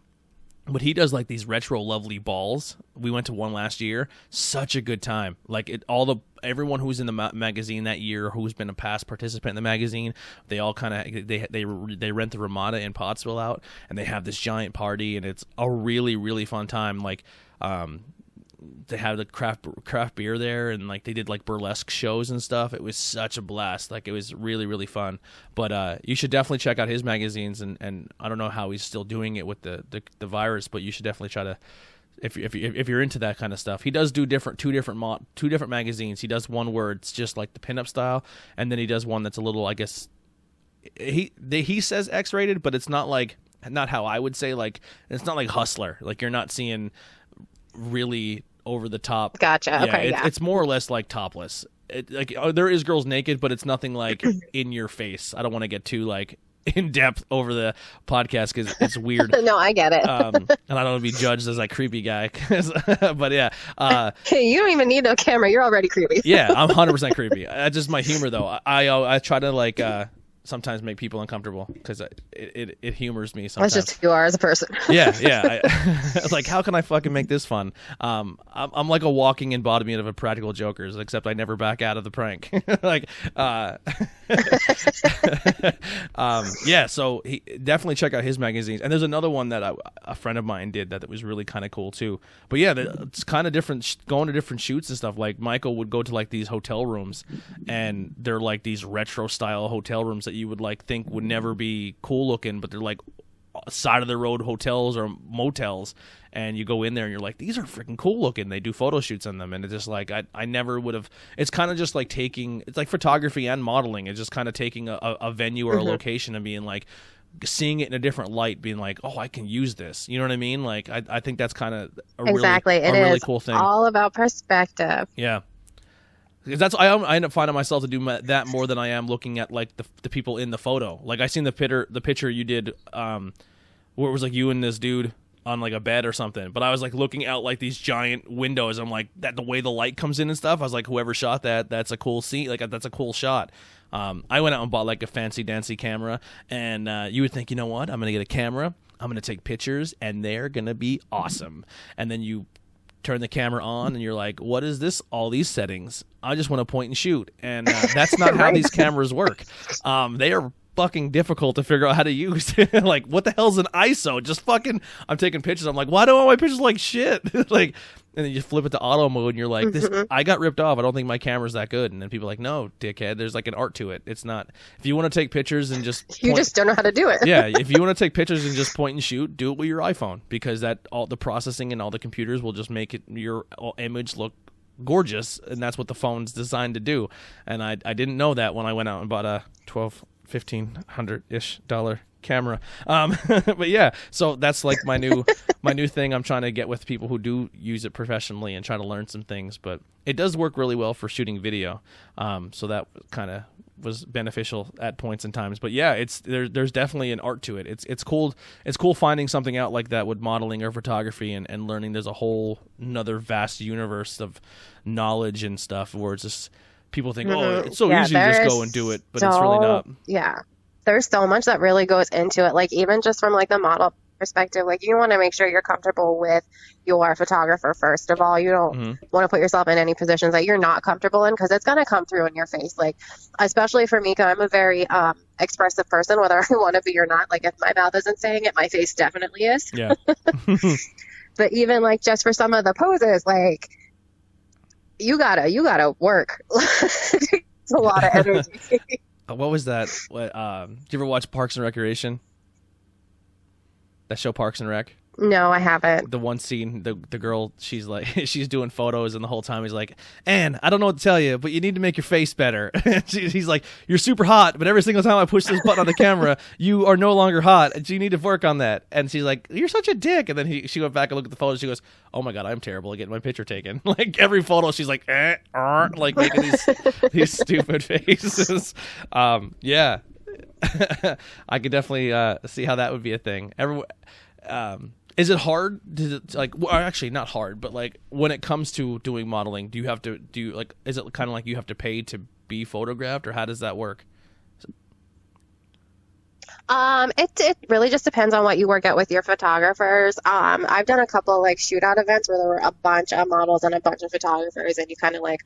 But he does like these retro lovely balls. We went to one last year. Such a good time. Like everyone who's in the magazine that year, who's been a past participant in the magazine, they all kind of they rent the Ramada in Pottsville out, and they have this giant party, and it's a really really fun time. Like they have the craft beer there, and like they did like burlesque shows and stuff. It was such a blast. Like it was really really fun. But you should definitely check out his magazines, and I don't know how he's still doing it with the virus, but you should definitely try to if you're into that kind of stuff. He does do two different magazines. He does one where it's just like the pinup style, and then he does one that's a little, I guess he says X-rated, but it's not how I would say, like it's not like Hustler. Like you're not seeing really over the top. Gotcha. Yeah, Okay. it's more or less like topless. There is girls naked, but it's nothing like in your face. I don't want to get too like in depth over the podcast because it's weird. No, I get it. And I don't want to be judged as like creepy guy. But yeah, You don't even need no camera. You're already creepy. yeah, I'm 100% creepy. That's just my humor though. I try to like sometimes make people uncomfortable because it humors me sometimes. That's just who you are as a person. Yeah. Like, how can I fucking make this fun? I'm like a walking embodiment of a Practical Jokers, except I never back out of the prank. Like, yeah. So he definitely check out his magazines. And there's another one that a friend of mine did that was really kind of cool too. But yeah, it's kind of different. Going to different shoots and stuff. Like Michael would go to like these hotel rooms, and they're like these retro style hotel rooms that you would like think would never be cool looking, but they're like side of the road hotels or motels, and you go in there and you're like, these are freaking cool looking. They do photo shoots on them, and it's just like I never would have. It's kind of just like it's like photography and modeling. It's just kind of taking a venue or a location and being like seeing it in a different light, being like, oh, I can use this. You know what I mean? Like I think that's kind of a really cool thing. All about perspective. Yeah. Because I end up finding myself to do that more than I am looking at like the people in the photo. Like I seen the picture you did, where it was like you and this dude on like a bed or something. But I was like looking out like these giant windows. I'm like the way the light comes in and stuff. I was like, whoever shot that's a cool scene. Like that's a cool shot. I went out and bought like a fancy dancy camera, and you would think, you know what? I'm gonna get a camera. I'm gonna take pictures, and they're gonna be awesome. And then you turn the camera on and you're like, what is this, all these settings? I just want to point and shoot. And that's not how these cameras work. They are fucking difficult to figure out how to use. Like, what the hell's an ISO? Just fucking, I'm taking pictures. I'm like, why do all my pictures like shit? Like, and then you flip it to auto mode and you're like, I got ripped off. I don't think my camera's that good. And then people are like, no, dickhead, there's like an art to it. It's not. If you want to take pictures and just you just don't know how to do it. Yeah, if you want to take pictures and just point and shoot, do it with your iPhone, because all the processing and all the computers will just make your image look gorgeous, and that's what the phone's designed to do. And I didn't know that when I went out and bought a $1,500-ish camera. But yeah, so that's like my new thing. I'm trying to get with people who do use it professionally and try to learn some things. But it does work really well for shooting video. So that kind of was beneficial at points and times. But yeah, there's definitely an art to it. It's cool. It's cool finding something out like that with modeling or photography and learning there's a whole another vast universe of knowledge and stuff where it's just people think, oh, it's so easy to just go and do it, but it's really not. Yeah. There's so much that really goes into it. Like even just from like the model perspective, like you want to make sure you're comfortable with your photographer first of all. You don't want to put yourself in any positions that you're not comfortable in, because it's going to come through in your face. Like especially for me, because I'm a very expressive person, whether I want to be or not. Like if my mouth isn't saying it, my face definitely is. Yeah. But even like just for some of the poses, like you gotta work. It's a lot of energy. What was that? Did you ever watch Parks and Recreation? That show Parks and Rec? No, I haven't. The one scene, the girl, she's like, she's doing photos, and the whole time he's like, "Anne, I don't know what to tell you, but you need to make your face better." He's like, "You're super hot, but every single time I push this button on the camera, you are no longer hot, and so you need to work on that." And she's like, "You're such a dick." And then she went back and looked at the photos. She goes, "Oh my god, I'm terrible at getting my picture taken." Like every photo, she's like, like making these stupid faces. Yeah, I could definitely see how that would be a thing. Is it hard to, like, well, actually not hard, but like when it comes to doing modeling, is it kind of like you have to pay to be photographed, or how does that work? It really just depends on what you work out with your photographers. I've done a couple like shootout events where there were a bunch of models and a bunch of photographers, and you kind of like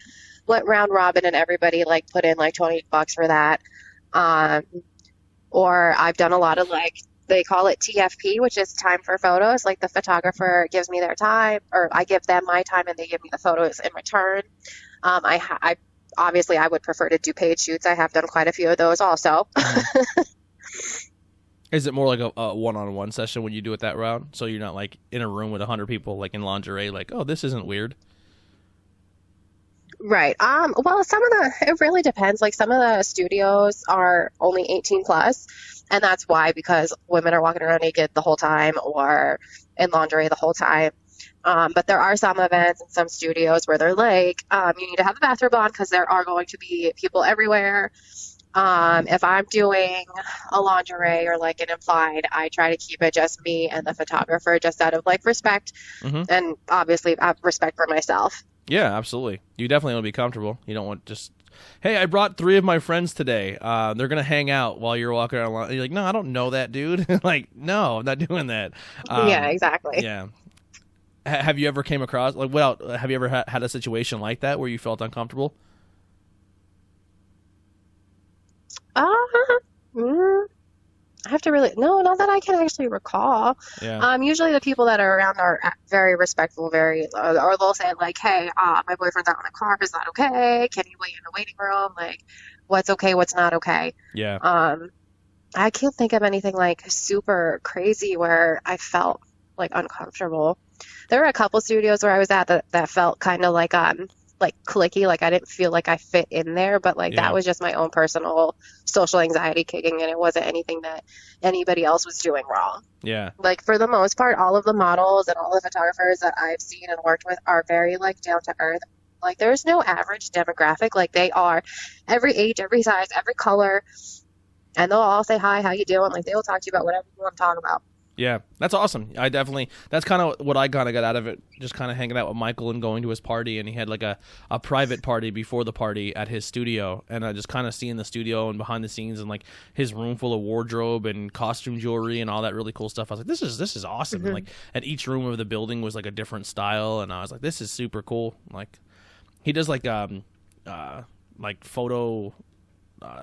went round robin and everybody like put in like $20 for that. Or I've done a lot of like, they call it TFP, which is time for photos. Like the photographer gives me their time, or I give them my time, and they give me the photos in return. I obviously I would prefer to do paid shoots. I have done quite a few of those also. Is it more like a one-on-one session when you do it that route? So you're not like in a room with 100 people, like in lingerie, like, oh, this isn't weird. Right. Well, it really depends. Like some of the studios are only 18 plus, and that's why, because women are walking around naked the whole time or in lingerie the whole time. But there are some events and some studios where they're like, you need to have a bathrobe on because there are going to be people everywhere. If I'm doing a lingerie or like an implied, I try to keep it just me and the photographer, just out of like respect, and obviously respect for myself. Yeah, absolutely. You definitely want to be comfortable. You don't want just, hey, I brought 3 of my friends today. They're going to hang out while you're walking around. You're like, no, I don't know that dude. Like, no, I'm not doing that. Yeah, exactly. Yeah. Have you ever came across, like, well, have you ever had a situation like that where you felt uncomfortable? I have to not that I can actually recall. Yeah. Usually the people that are around are very respectful, or they'll say like, hey, my boyfriend's out in the car. Is that okay? Can you wait in the waiting room? Like, what's okay, what's not okay? Yeah. I can't think of anything like super crazy where I felt like uncomfortable. There were a couple studios where I was at that felt kind of like clicky, like I didn't feel like I fit in there, but like that was just my own personal social anxiety kicking in. It wasn't anything that anybody else was doing wrong. Yeah. Like for the most part, all of the models and all the photographers that I've seen and worked with are very like down to earth. Like there's no average demographic. Like they are every age, every size, every color, and they'll all say hi, how you doing? Like they will talk to you about whatever you want to talk about. Yeah, that's awesome. That's kind of what I kind of got out of it, just kind of hanging out with Michael and going to his party, and he had like a private party before the party at his studio, and just kind of seeing the studio and behind the scenes and like his room full of wardrobe and costume jewelry and all that really cool stuff. I was like, this is awesome. And and each room of the building was like a different style, and I was like, this is super cool. Like he does like photo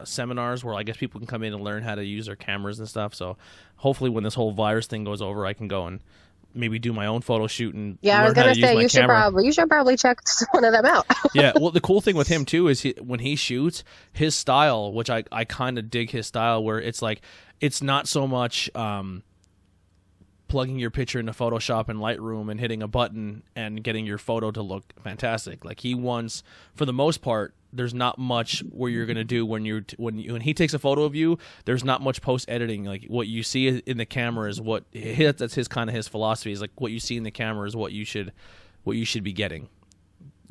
seminars where I guess people can come in and learn how to use their cameras and stuff. So hopefully when this whole virus thing goes over, I can go and maybe do my own photo shoot and I was gonna say you should probably check one of them out. Yeah, well, the cool thing with him too is when he shoots, his style, which I kind of dig his style, where it's like it's not so much plugging your picture into Photoshop and Lightroom and hitting a button and getting your photo to look fantastic. Like he wants, for the most part, there's not much where you're gonna do when he takes a photo of you. There's not much post editing. Like what you see in the camera is that's his kind of his philosophy. Is like what you see in the camera is what you should be getting.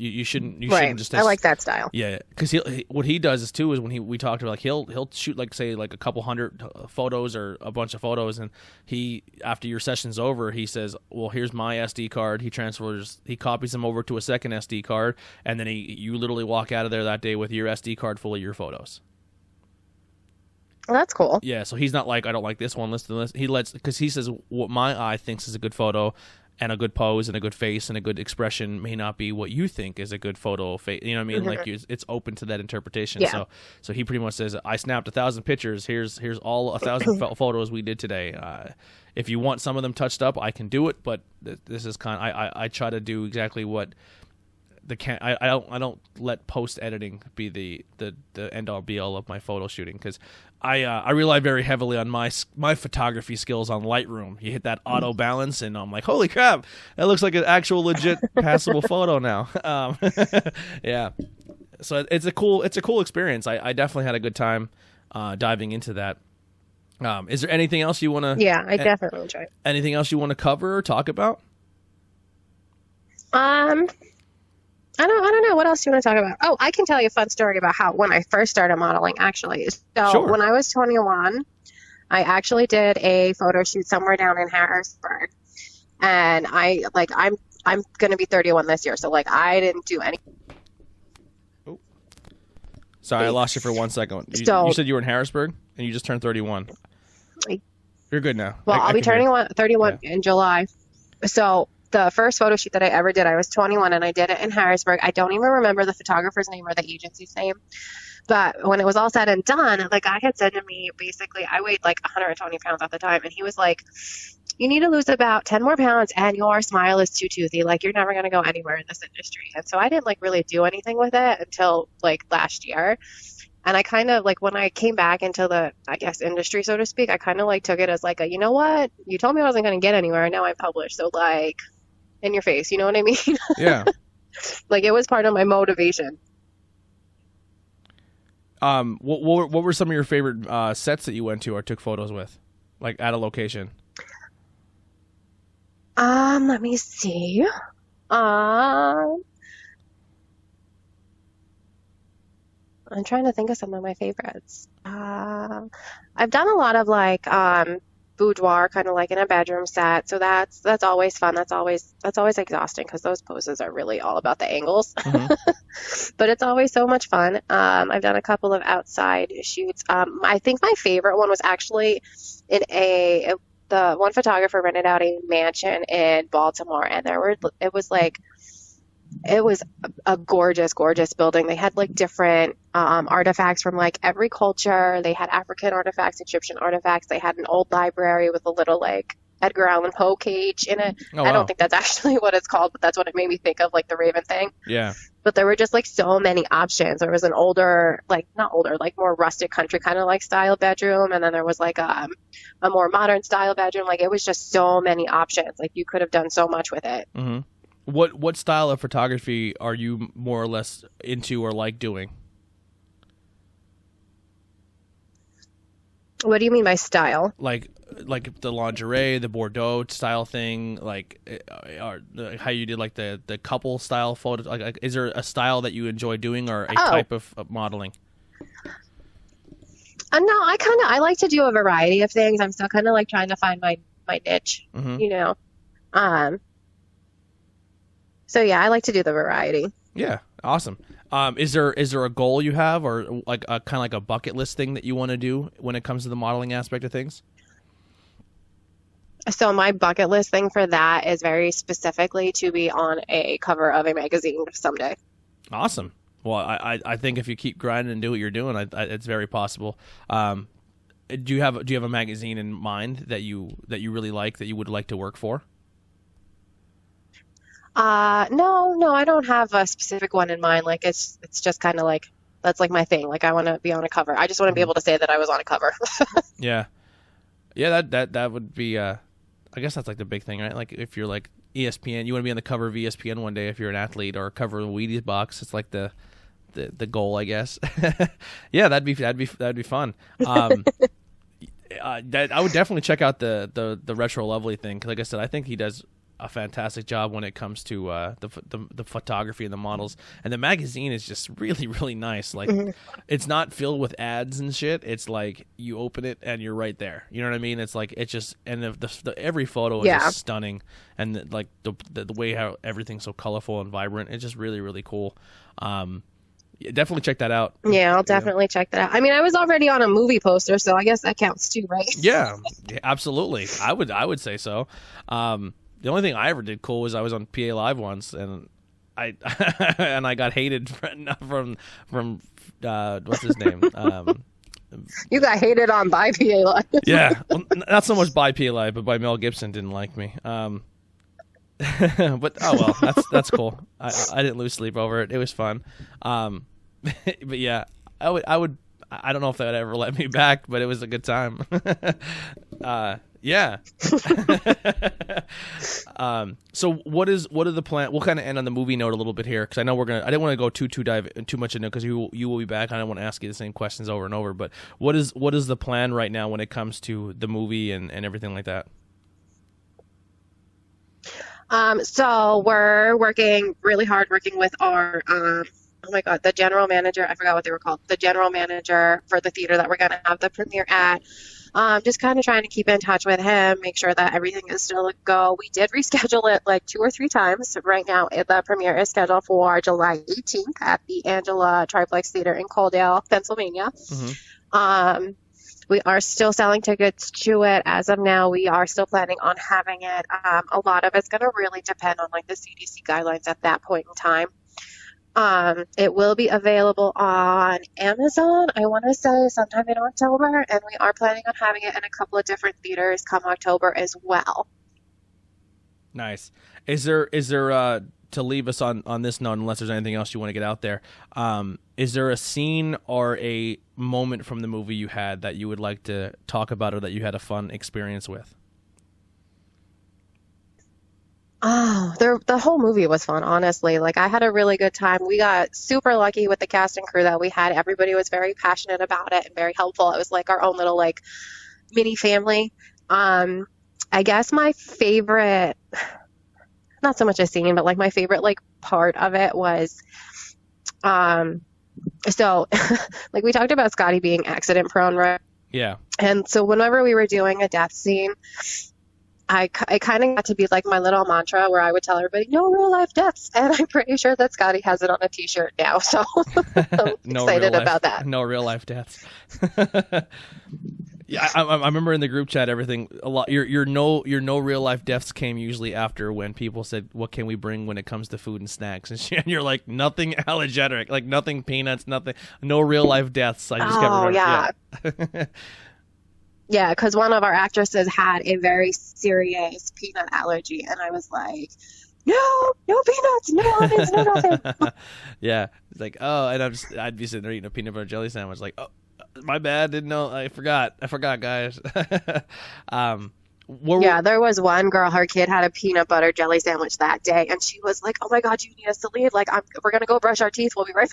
You shouldn't just. I like that style. Yeah, because what he does is when we talked about, like he'll shoot like say like a couple hundred photos or a bunch of photos, and he, after your session's over, he says, well, here's my SD card. He copies them over to a second SD card, and then you literally walk out of there that day with your SD card full of your photos. Well, that's cool. Yeah, so he's not like, I don't like this one, listen to this. Because he says what my eye thinks is a good photo and a good pose and a good face and a good expression may not be what you think is a good photo face. You know what I mean? Like it's open to that interpretation. Yeah. So he pretty much says, I snapped 1,000 pictures. Here's all 1,000 photos we did today. If you want some of them touched up, I can do it. But this is I try to do exactly what I don't let post editing be the end all be all of my photo shooting, because I rely very heavily on my photography skills on Lightroom. You hit that auto balance, and I'm like, holy crap, that looks like an actual legit passable photo now. Yeah, so it's a cool experience. I definitely had a good time diving into that. Is there anything else you want to? Yeah, I definitely enjoy it. Anything else you want to cover or talk about? I don't know. What else do you want to talk about? Oh, I can tell you a fun story about how when I first started modeling, actually. So Sure. when I was 21, I actually did a photo shoot somewhere down in Harrisburg. And I'm going to be 31 this year. So like I didn't do any. Sorry, I lost you for 1 second. You said you were in Harrisburg and you just turned 31. You're good now. Well, I'll be turning 31 in July. So the first photo shoot that I ever did, I was 21 and I did it in Harrisburg. I don't even remember the photographer's name or the agency's name. But when it was all said and done, the guy had said to me, basically, I weighed like 120 pounds at the time. And he was like, you need to lose about 10 more pounds and your smile is too toothy. Like, you're never going to go anywhere in this industry. And so I didn't like really do anything with it until like last year. And I kind of like when I came back into the, I guess, industry, so to speak, I kind of like took it as like you know what? You told me I wasn't going to get anywhere. And now I'm published. So like in your face, you know what I mean? Yeah. Like it was part of my motivation. What were some of your favorite sets that you went to or took photos with, like at a location? Let me see. I'm trying to think of some of my favorites. I've done a lot of like boudoir, kind of like in a bedroom set. So that's always fun. That's always exhausting because those poses are really all about the angles. Mm-hmm. But it's always so much fun. I've done a couple of outside shoots. I think my favorite one was actually in the one photographer rented out a mansion in Baltimore, and it was a gorgeous, gorgeous building. They had like different artifacts from like every culture. They had African artifacts, Egyptian artifacts. They had an old library with a little like Edgar Allan Poe cage in it. Oh, wow. I don't think that's actually what it's called, but that's what it made me think of, like the Raven thing. Yeah. But there were just like so many options. There was an older, like not older, like more rustic country kind of like style bedroom. And then there was like a more modern style bedroom. Like it was just so many options. Like you could have done so much with it. Mm-hmm. What style of photography are you more or less into or like doing? What do you mean by style? Like the lingerie, the Bordeaux style thing, like how you did like the couple style photo. Like, is there a style that you enjoy doing or a type of modeling? No, I like to do a variety of things. I'm still kind of like trying to find my niche, Mm-hmm. you know. So yeah, I like to do the variety. Yeah, awesome. Is there a goal you have, or like a kind of like a bucket list thing that you want to do when it comes to the modeling aspect of things? So my bucket list thing for that is very specifically to be on a cover of a magazine someday. Awesome. Well, I think if you keep grinding and do what you're doing, it's very possible. Do you have a magazine in mind that you really like, that you would like to work for? No, I don't have a specific one in mind. Like it's just kind of like that's like my thing. Like I want to be on a cover. I just want to be able to say that I was on a cover. Yeah. That would be. I guess that's like the big thing, right? Like if you're like ESPN, you want to be on the cover of ESPN one day if you're an athlete, or cover of the Wheaties box. It's like the goal, I guess. Yeah, that'd be fun. I would definitely check out the Retro Lovely thing, because like I said, I think he does a fantastic job when it comes to the photography and the models. And the magazine is just really, really nice. Like it's not filled with ads and shit. It's like you open it and you're right there. You know what I mean? It's like it's just, and the every photo is just stunning, and the way how everything's so colorful and vibrant. It's just really, really cool. Definitely check that out. Yeah, I'll definitely check that out. I mean, I was already on a movie poster, so I guess that counts too, right? Yeah, absolutely. I would say so. The only thing I ever did cool was I was on PA Live once, and I and I got hated from what's his name? You got hated on by PA Live. Yeah, well, not so much by PA Live, but by Mel Gibson didn't like me. But oh well, that's cool. I didn't lose sleep over it. It was fun. But yeah, I don't know if they would ever let me back, but it was a good time. Yeah. So what are the plan? We'll kind of end on the movie note a little bit here, because I know I didn't want to go too much into it, because you will be back. I don't want to ask you the same questions over and over. But what is the plan right now when it comes to the movie and everything like that? So we're working really hard, working with our, oh my God, the general manager. I forgot what they were called. The general manager for the theater that we're going to have the premiere at. Just kind of trying to keep in touch with him, make sure that everything is still a go. We did reschedule it like 2 or 3 times. Right now, the premiere is scheduled for July 18th at the Angela Triplex Theater in Coaldale, Pennsylvania. Mm-hmm. We are still selling tickets to it. As of now, we are still planning on having it. A lot of it's going to really depend on like the CDC guidelines at that point in time. It will be available on Amazon, I want to say sometime in October, and we are planning on having it in a couple of different theaters come October as well. Nice. Is there to leave us on this note, unless there's anything else you want to get out there, is there a scene or a moment from the movie you had that you would like to talk about, or that you had a fun experience with? Oh, the whole movie was fun, honestly. Like, I had a really good time. We got super lucky with the cast and crew that we had. Everybody was very passionate about it and very helpful. It was like our own little like mini family. I guess my favorite, not so much a scene, but like my favorite like part of it was, so like we talked about Scotty being accident prone, right? Yeah. And so whenever we were doing a death scene, I kind of got to be like my little mantra where I would tell everybody, no real life deaths. And I'm pretty sure that Scotty has it on a t-shirt now. So I'm excited about that. No real life deaths. Yeah, I remember in the group chat, everything a lot. Your no real life deaths came usually after when people said, what can we bring when it comes to food and snacks? And you're like, nothing allergenic, like nothing peanuts, nothing, no real life deaths. I just kept remembering. Yeah. Yeah, because one of our actresses had a very serious peanut allergy, and I was like, no peanuts, no onions, no nothing. Yeah, it's like, oh, and I'd be sitting there eating a peanut butter jelly sandwich, like, oh, my bad, didn't know, I forgot, guys. Yeah, there was one girl, her kid had a peanut butter jelly sandwich that day, and she was like, oh my God, you need us to leave, like, we're gonna go brush our teeth, we'll be right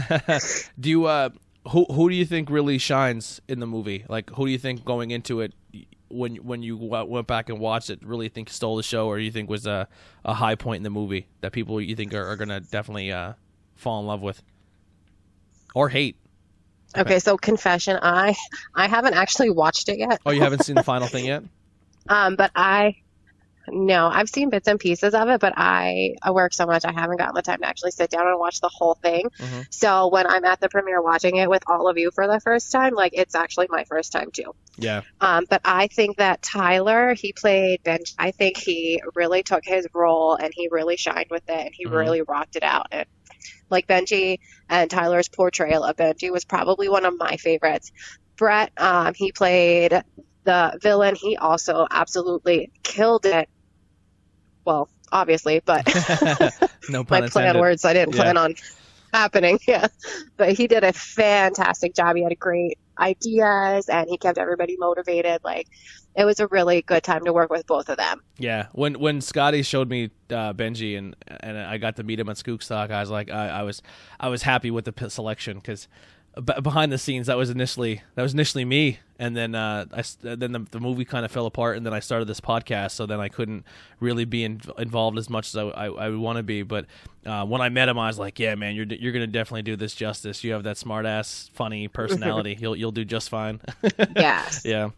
back. Do you Who do you think really shines in the movie? Like, who do you think going into it, when you went back and watched it, really think stole the show, or you think was a high point in the movie that people you think are going to definitely fall in love with or hate? Okay, so confession, I haven't actually watched it yet. Oh, you haven't seen the final thing yet? But no, I've seen bits and pieces of it, but I work so much I haven't gotten the time to actually sit down and watch the whole thing. Mm-hmm. So when I'm at the premiere watching it with all of you for the first time, like, it's actually my first time too. Yeah. But I think that Tyler, he played Benji. I think he really took his role and he really shined with it, and he Mm-hmm. really rocked it out. And like Benji and Tyler's portrayal of Benji was probably one of my favorites. Brett, he played the villain. He also absolutely killed it. Well, obviously, but No pun my play on intended. words I didn't plan on happening. Yeah, but he did a fantastic job. He had great ideas, and he kept everybody motivated. Like, it was a really good time to work with both of them. Yeah, when Scotty showed me Benji and I got to meet him at Skookstock, I was like, I was happy with the selection, because behind the scenes that was initially me, and then then the movie kind of fell apart, and then I started this podcast, so then I couldn't really be involved as much as I would want to be. But when I met him, I was like, yeah, man, you're gonna definitely do this justice. You have that smart ass funny personality. You'll do just fine. Yes. Yeah.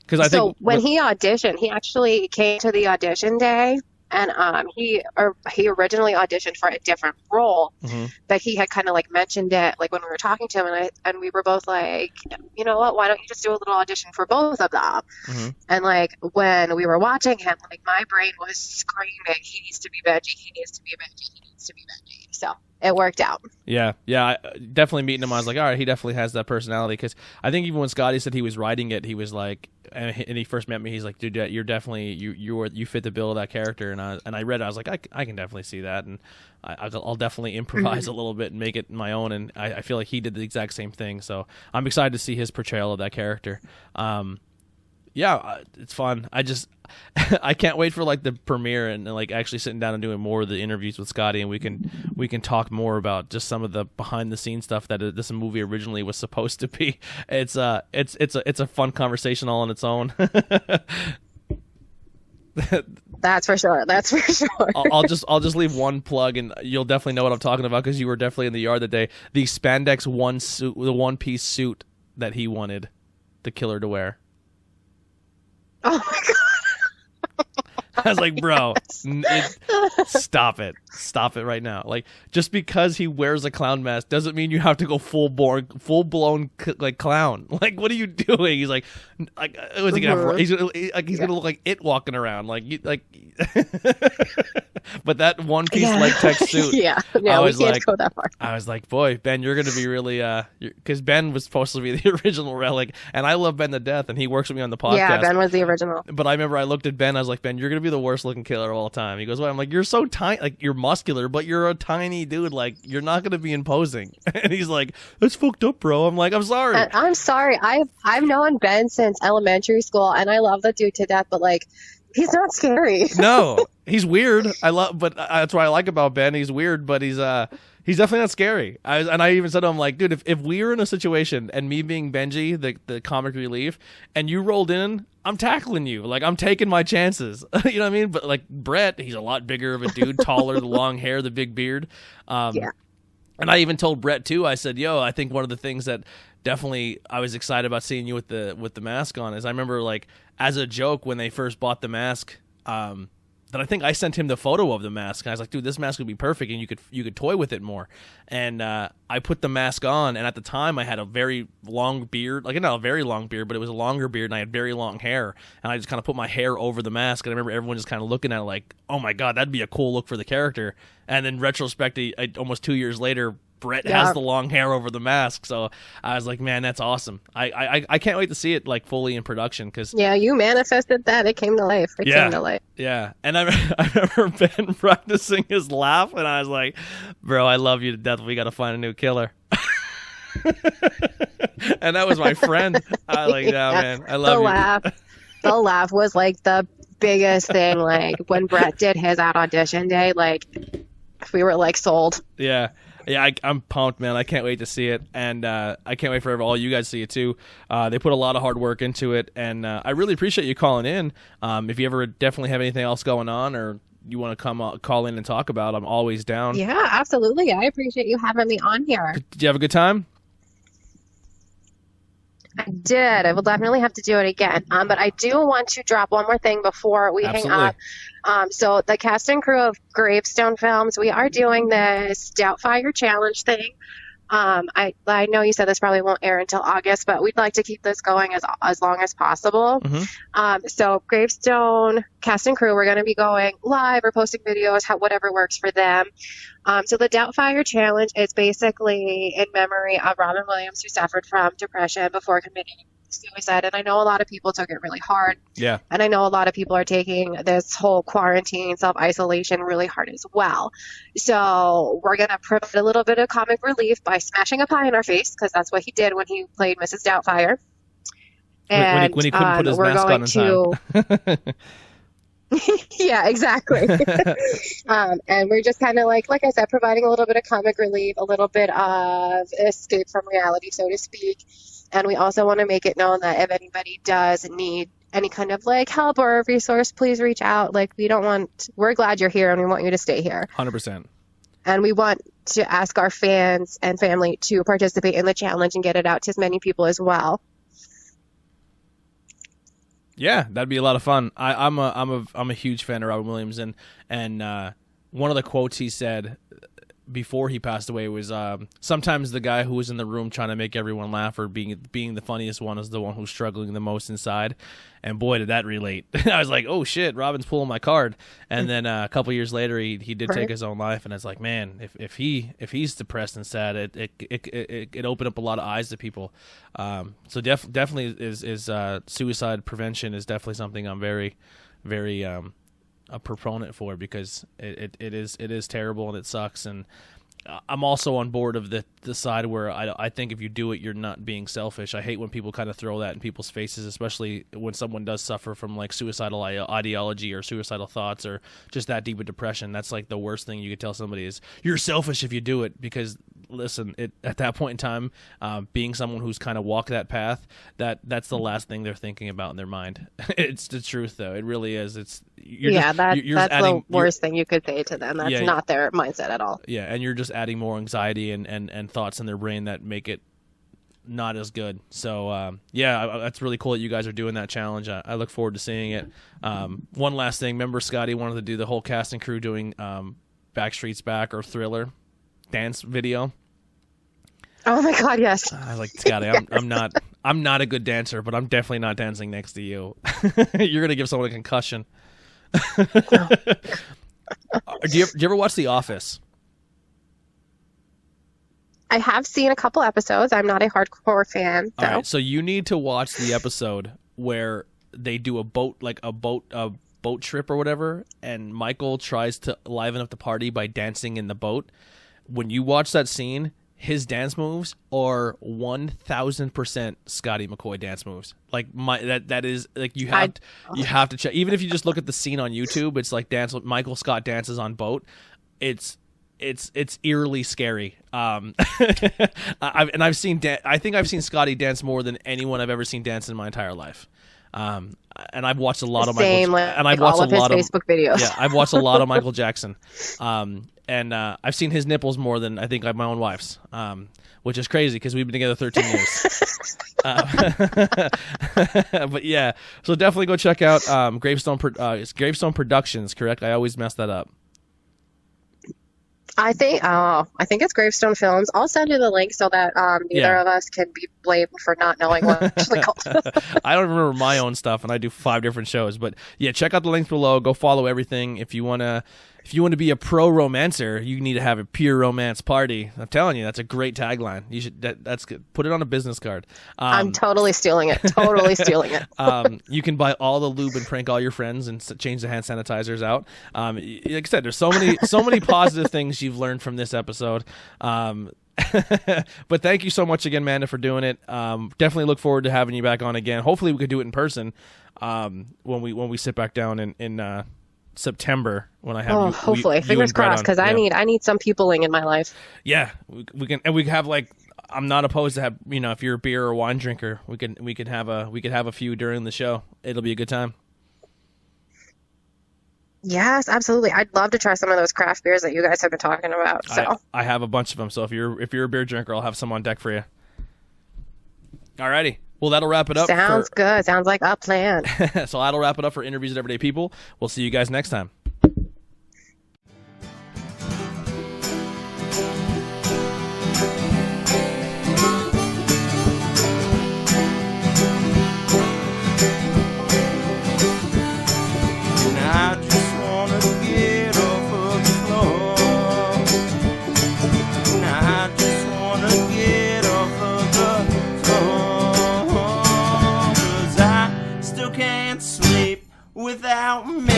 Because I think when he auditioned, he actually came to the audition day, and he originally auditioned for a different role, Mm-hmm. but he had kind of like mentioned it like when we were talking to him, and we were both like, you know what, why don't you just do a little audition for both of them? Mm-hmm. And like when we were watching him, like my brain was screaming, he needs to be Benji, he needs to be Benji, he needs to be Benji. So it worked out. Yeah, definitely meeting him, I was like, all right, he definitely has that personality. Because I think even when Scotty said he was writing it, he was like, and he first met me, he's like, dude, you're definitely you fit the bill of that character. And I read it, I was like, I can definitely see that, and I'll definitely improvise a little bit and make it my own. And I feel like he did the exact same thing. So I'm excited to see his portrayal of that character. It's fun. I can't wait for like the premiere and like actually sitting down and doing more of the interviews with Scotty, and we can talk more about just some of the behind the scenes stuff that this movie originally was supposed to be. It's a fun conversation all on its own. That's for sure. I'll just leave one plug, and you'll definitely know what I'm talking about because you were definitely in the yard that day. The spandex one piece suit that he wanted the killer to wear. Oh my god. I was like, bro, stop it right now. Like, just because he wears a clown mask doesn't mean you have to go full blown like clown. Like, what are you doing? He's like, what's he gonna have? He's gonna look like it walking around. But that one piece latex suit. Yeah, no, we can't go that far. I was like, boy, Ben, you're gonna be really because Ben was supposed to be the original Relic, and I love Ben to death, and he works with me on the podcast. Yeah, Ben was the original. But I remember I looked at Ben, I was like, Ben, you're gonna be the worst looking killer of all time. He goes, well, I'm like, you're so tiny, like you're muscular, but you're a tiny dude, like you're not gonna be imposing. And he's like, that's fucked up, bro. I'm like, I'm sorry. I'm sorry. I've known Ben since elementary school, and I love the dude to death, but like, he's not scary. No, he's weird. But that's what I like about Ben. He's weird, but he's definitely not scary. I even said to him, like, dude, if we were in a situation and me being Benji, the comic relief, and you rolled in, I'm tackling you. Like, I'm taking my chances. You know what I mean? But like Brett, he's a lot bigger of a dude, taller, the long hair, the big beard. Yeah. And I even told Brett too. I said, "Yo, I think one of the things that definitely I was excited about seeing you with the mask on is I remember like as a joke when they first bought the mask, that I think I sent him the photo of the mask, and I was like, dude, this mask would be perfect, and you could toy with it more." And I put the mask on, and at the time I had a very long beard, like not a very long beard, but it was a longer beard, and I had very long hair, and I just kind of put my hair over the mask, and I remember everyone just kind of looking at it like, oh my god, that'd be a cool look for the character. And then retrospectively, almost 2 years later, Brett has the long hair over the mask, so I was like, man, that's awesome. I can't wait to see it like fully in production because you manifested that. It came to life. Yeah, and I remember Ben practicing his laugh, and I was like, bro, I love you to death. We got to find a new killer. And that was my friend. I was like, yeah, man, I love you. The laugh was like the biggest thing. Like when Brett did his at audition day, like we were like sold. Yeah, I'm pumped, man. I can't wait to see it, and I can't wait for all you guys to see it too. They put a lot of hard work into it, and I really appreciate you calling in. If you ever definitely have anything else going on, or you want to call in and talk about, I'm always down. Yeah, absolutely. I appreciate you having me on here. Did you have a good time? I did. I will definitely have to do it again. But I do want to drop one more thing before we hang up. So the cast and crew of Gravestone Films, we are doing this Doubtfire Challenge thing. I know you said this probably won't air until August, but we'd like to keep this going as long as possible. Mm-hmm. So Gravestone cast and crew, we're going to be going live or posting videos, whatever works for them. So the Doubtfire Challenge is basically in memory of Robin Williams, who suffered from depression before committing suicide. And I know a lot of people took it really hard. Yeah. And I know a lot of people are taking this whole quarantine, self-isolation really hard as well. So we're going to provide a little bit of comic relief by smashing a pie in our face, because that's what he did when he played Mrs. Doubtfire. And when he couldn't put his mask on in time. Yeah, exactly. And we're just kind of like I said, providing a little bit of comic relief, a little bit of escape from reality, so to speak. And we also want to make it known that if anybody does need any kind of like help or resource, please reach out. Like, we're glad you're here, and we want you to stay here. 100%. And we want to ask our fans and family to participate in the challenge and get it out to as many people as well. Yeah, that'd be a lot of fun. I'm a huge fan of Robin Williams, and one of the quotes he said before he passed away was sometimes the guy who was in the room trying to make everyone laugh or being the funniest one is the one who's struggling the most inside. And boy, did that relate. I was like, oh shit, Robin's pulling my card. And then a couple years later, he did take his own life. And it's like, man, if he's depressed and sad, it opened up a lot of eyes to people. So definitely is suicide prevention is definitely something I'm very, very a proponent for, because it is terrible and it sucks. And I'm also on board of the side where I think if you do it, you're not being selfish. I hate when people kind of throw that in people's faces, especially when someone does suffer from like suicidal ideology or suicidal thoughts or just that deep of depression. That's like the worst thing you could tell somebody is you're selfish if you do it, because listen, at that point in time, being someone who's kind of walked that path, that's the last thing they're thinking about in their mind. It's the truth, though. It really is. That's the worst thing you could say to them. That's not their mindset at all. Yeah, and you're just adding more anxiety and thoughts in their brain that make it not as good. So that's really cool that you guys are doing that challenge. I look forward to seeing it. One last thing, remember Scotty wanted to do the whole cast and crew doing Backstreet's Back or Thriller dance video. Oh my God, yes. I was like, Scotty, I'm not a good dancer, but I'm definitely not dancing next to you. You're gonna give someone a concussion. Do you ever watch The Office? I have seen a couple episodes. I'm not a hardcore fan. All right, so you need to watch the episode where they do a boat trip or whatever, and Michael tries to liven up the party by dancing in the boat. When you watch that scene, his dance moves are 1,000% Scotty McCoy dance moves. Like that is like you have to check. Even if you just look at the scene on YouTube, it's like Michael Scott dances on boat. It's eerily scary. I've seen I think I've seen Scotty dance more than anyone I've ever seen dance in my entire life. And I've watched a lot of Michael, and I've watched all of his Facebook videos. Yeah, I've watched a lot of Michael Jackson. And I've seen his nipples more than I think my own wife's, which is crazy because we've been together 13 years. But yeah, so definitely go check out it's Gravestone Productions, correct? I always mess that up. I think it's Gravestone Films. I'll send you the link so that neither of us can be blamed for not knowing what it's actually called. I don't remember my own stuff, and I do 5 different shows. But yeah, check out the links below. Go follow everything. If you want to be a pro romancer, you need to have a pure romance party. I'm telling you, that's a great tagline. You should that's good. Put it on a business card. I'm totally stealing it. Totally stealing it. You can buy all the lube and prank all your friends and change the hand sanitizers out. Like I said, there's so many positive things you've learned from this episode. But thank you so much again, Amanda, for doing it. Definitely look forward to having you back on again. Hopefully we could do it in person when we sit back down in September when I have hopefully fingers crossed, because I need some peopling in my life. Yeah, we can have like, I'm not opposed to have, if you're a beer or wine drinker, we could have a few during the show. It'll be a good time. Yes, absolutely. I'd love to try some of those craft beers that you guys have been talking about. So I have a bunch of them. So if you're a beer drinker, I'll have some on deck for you. Alrighty. Well, that'll wrap it up. Sounds good. Sounds like a plan. So that'll wrap it up for Interviews with Everyday People. We'll see you guys next time. Without me.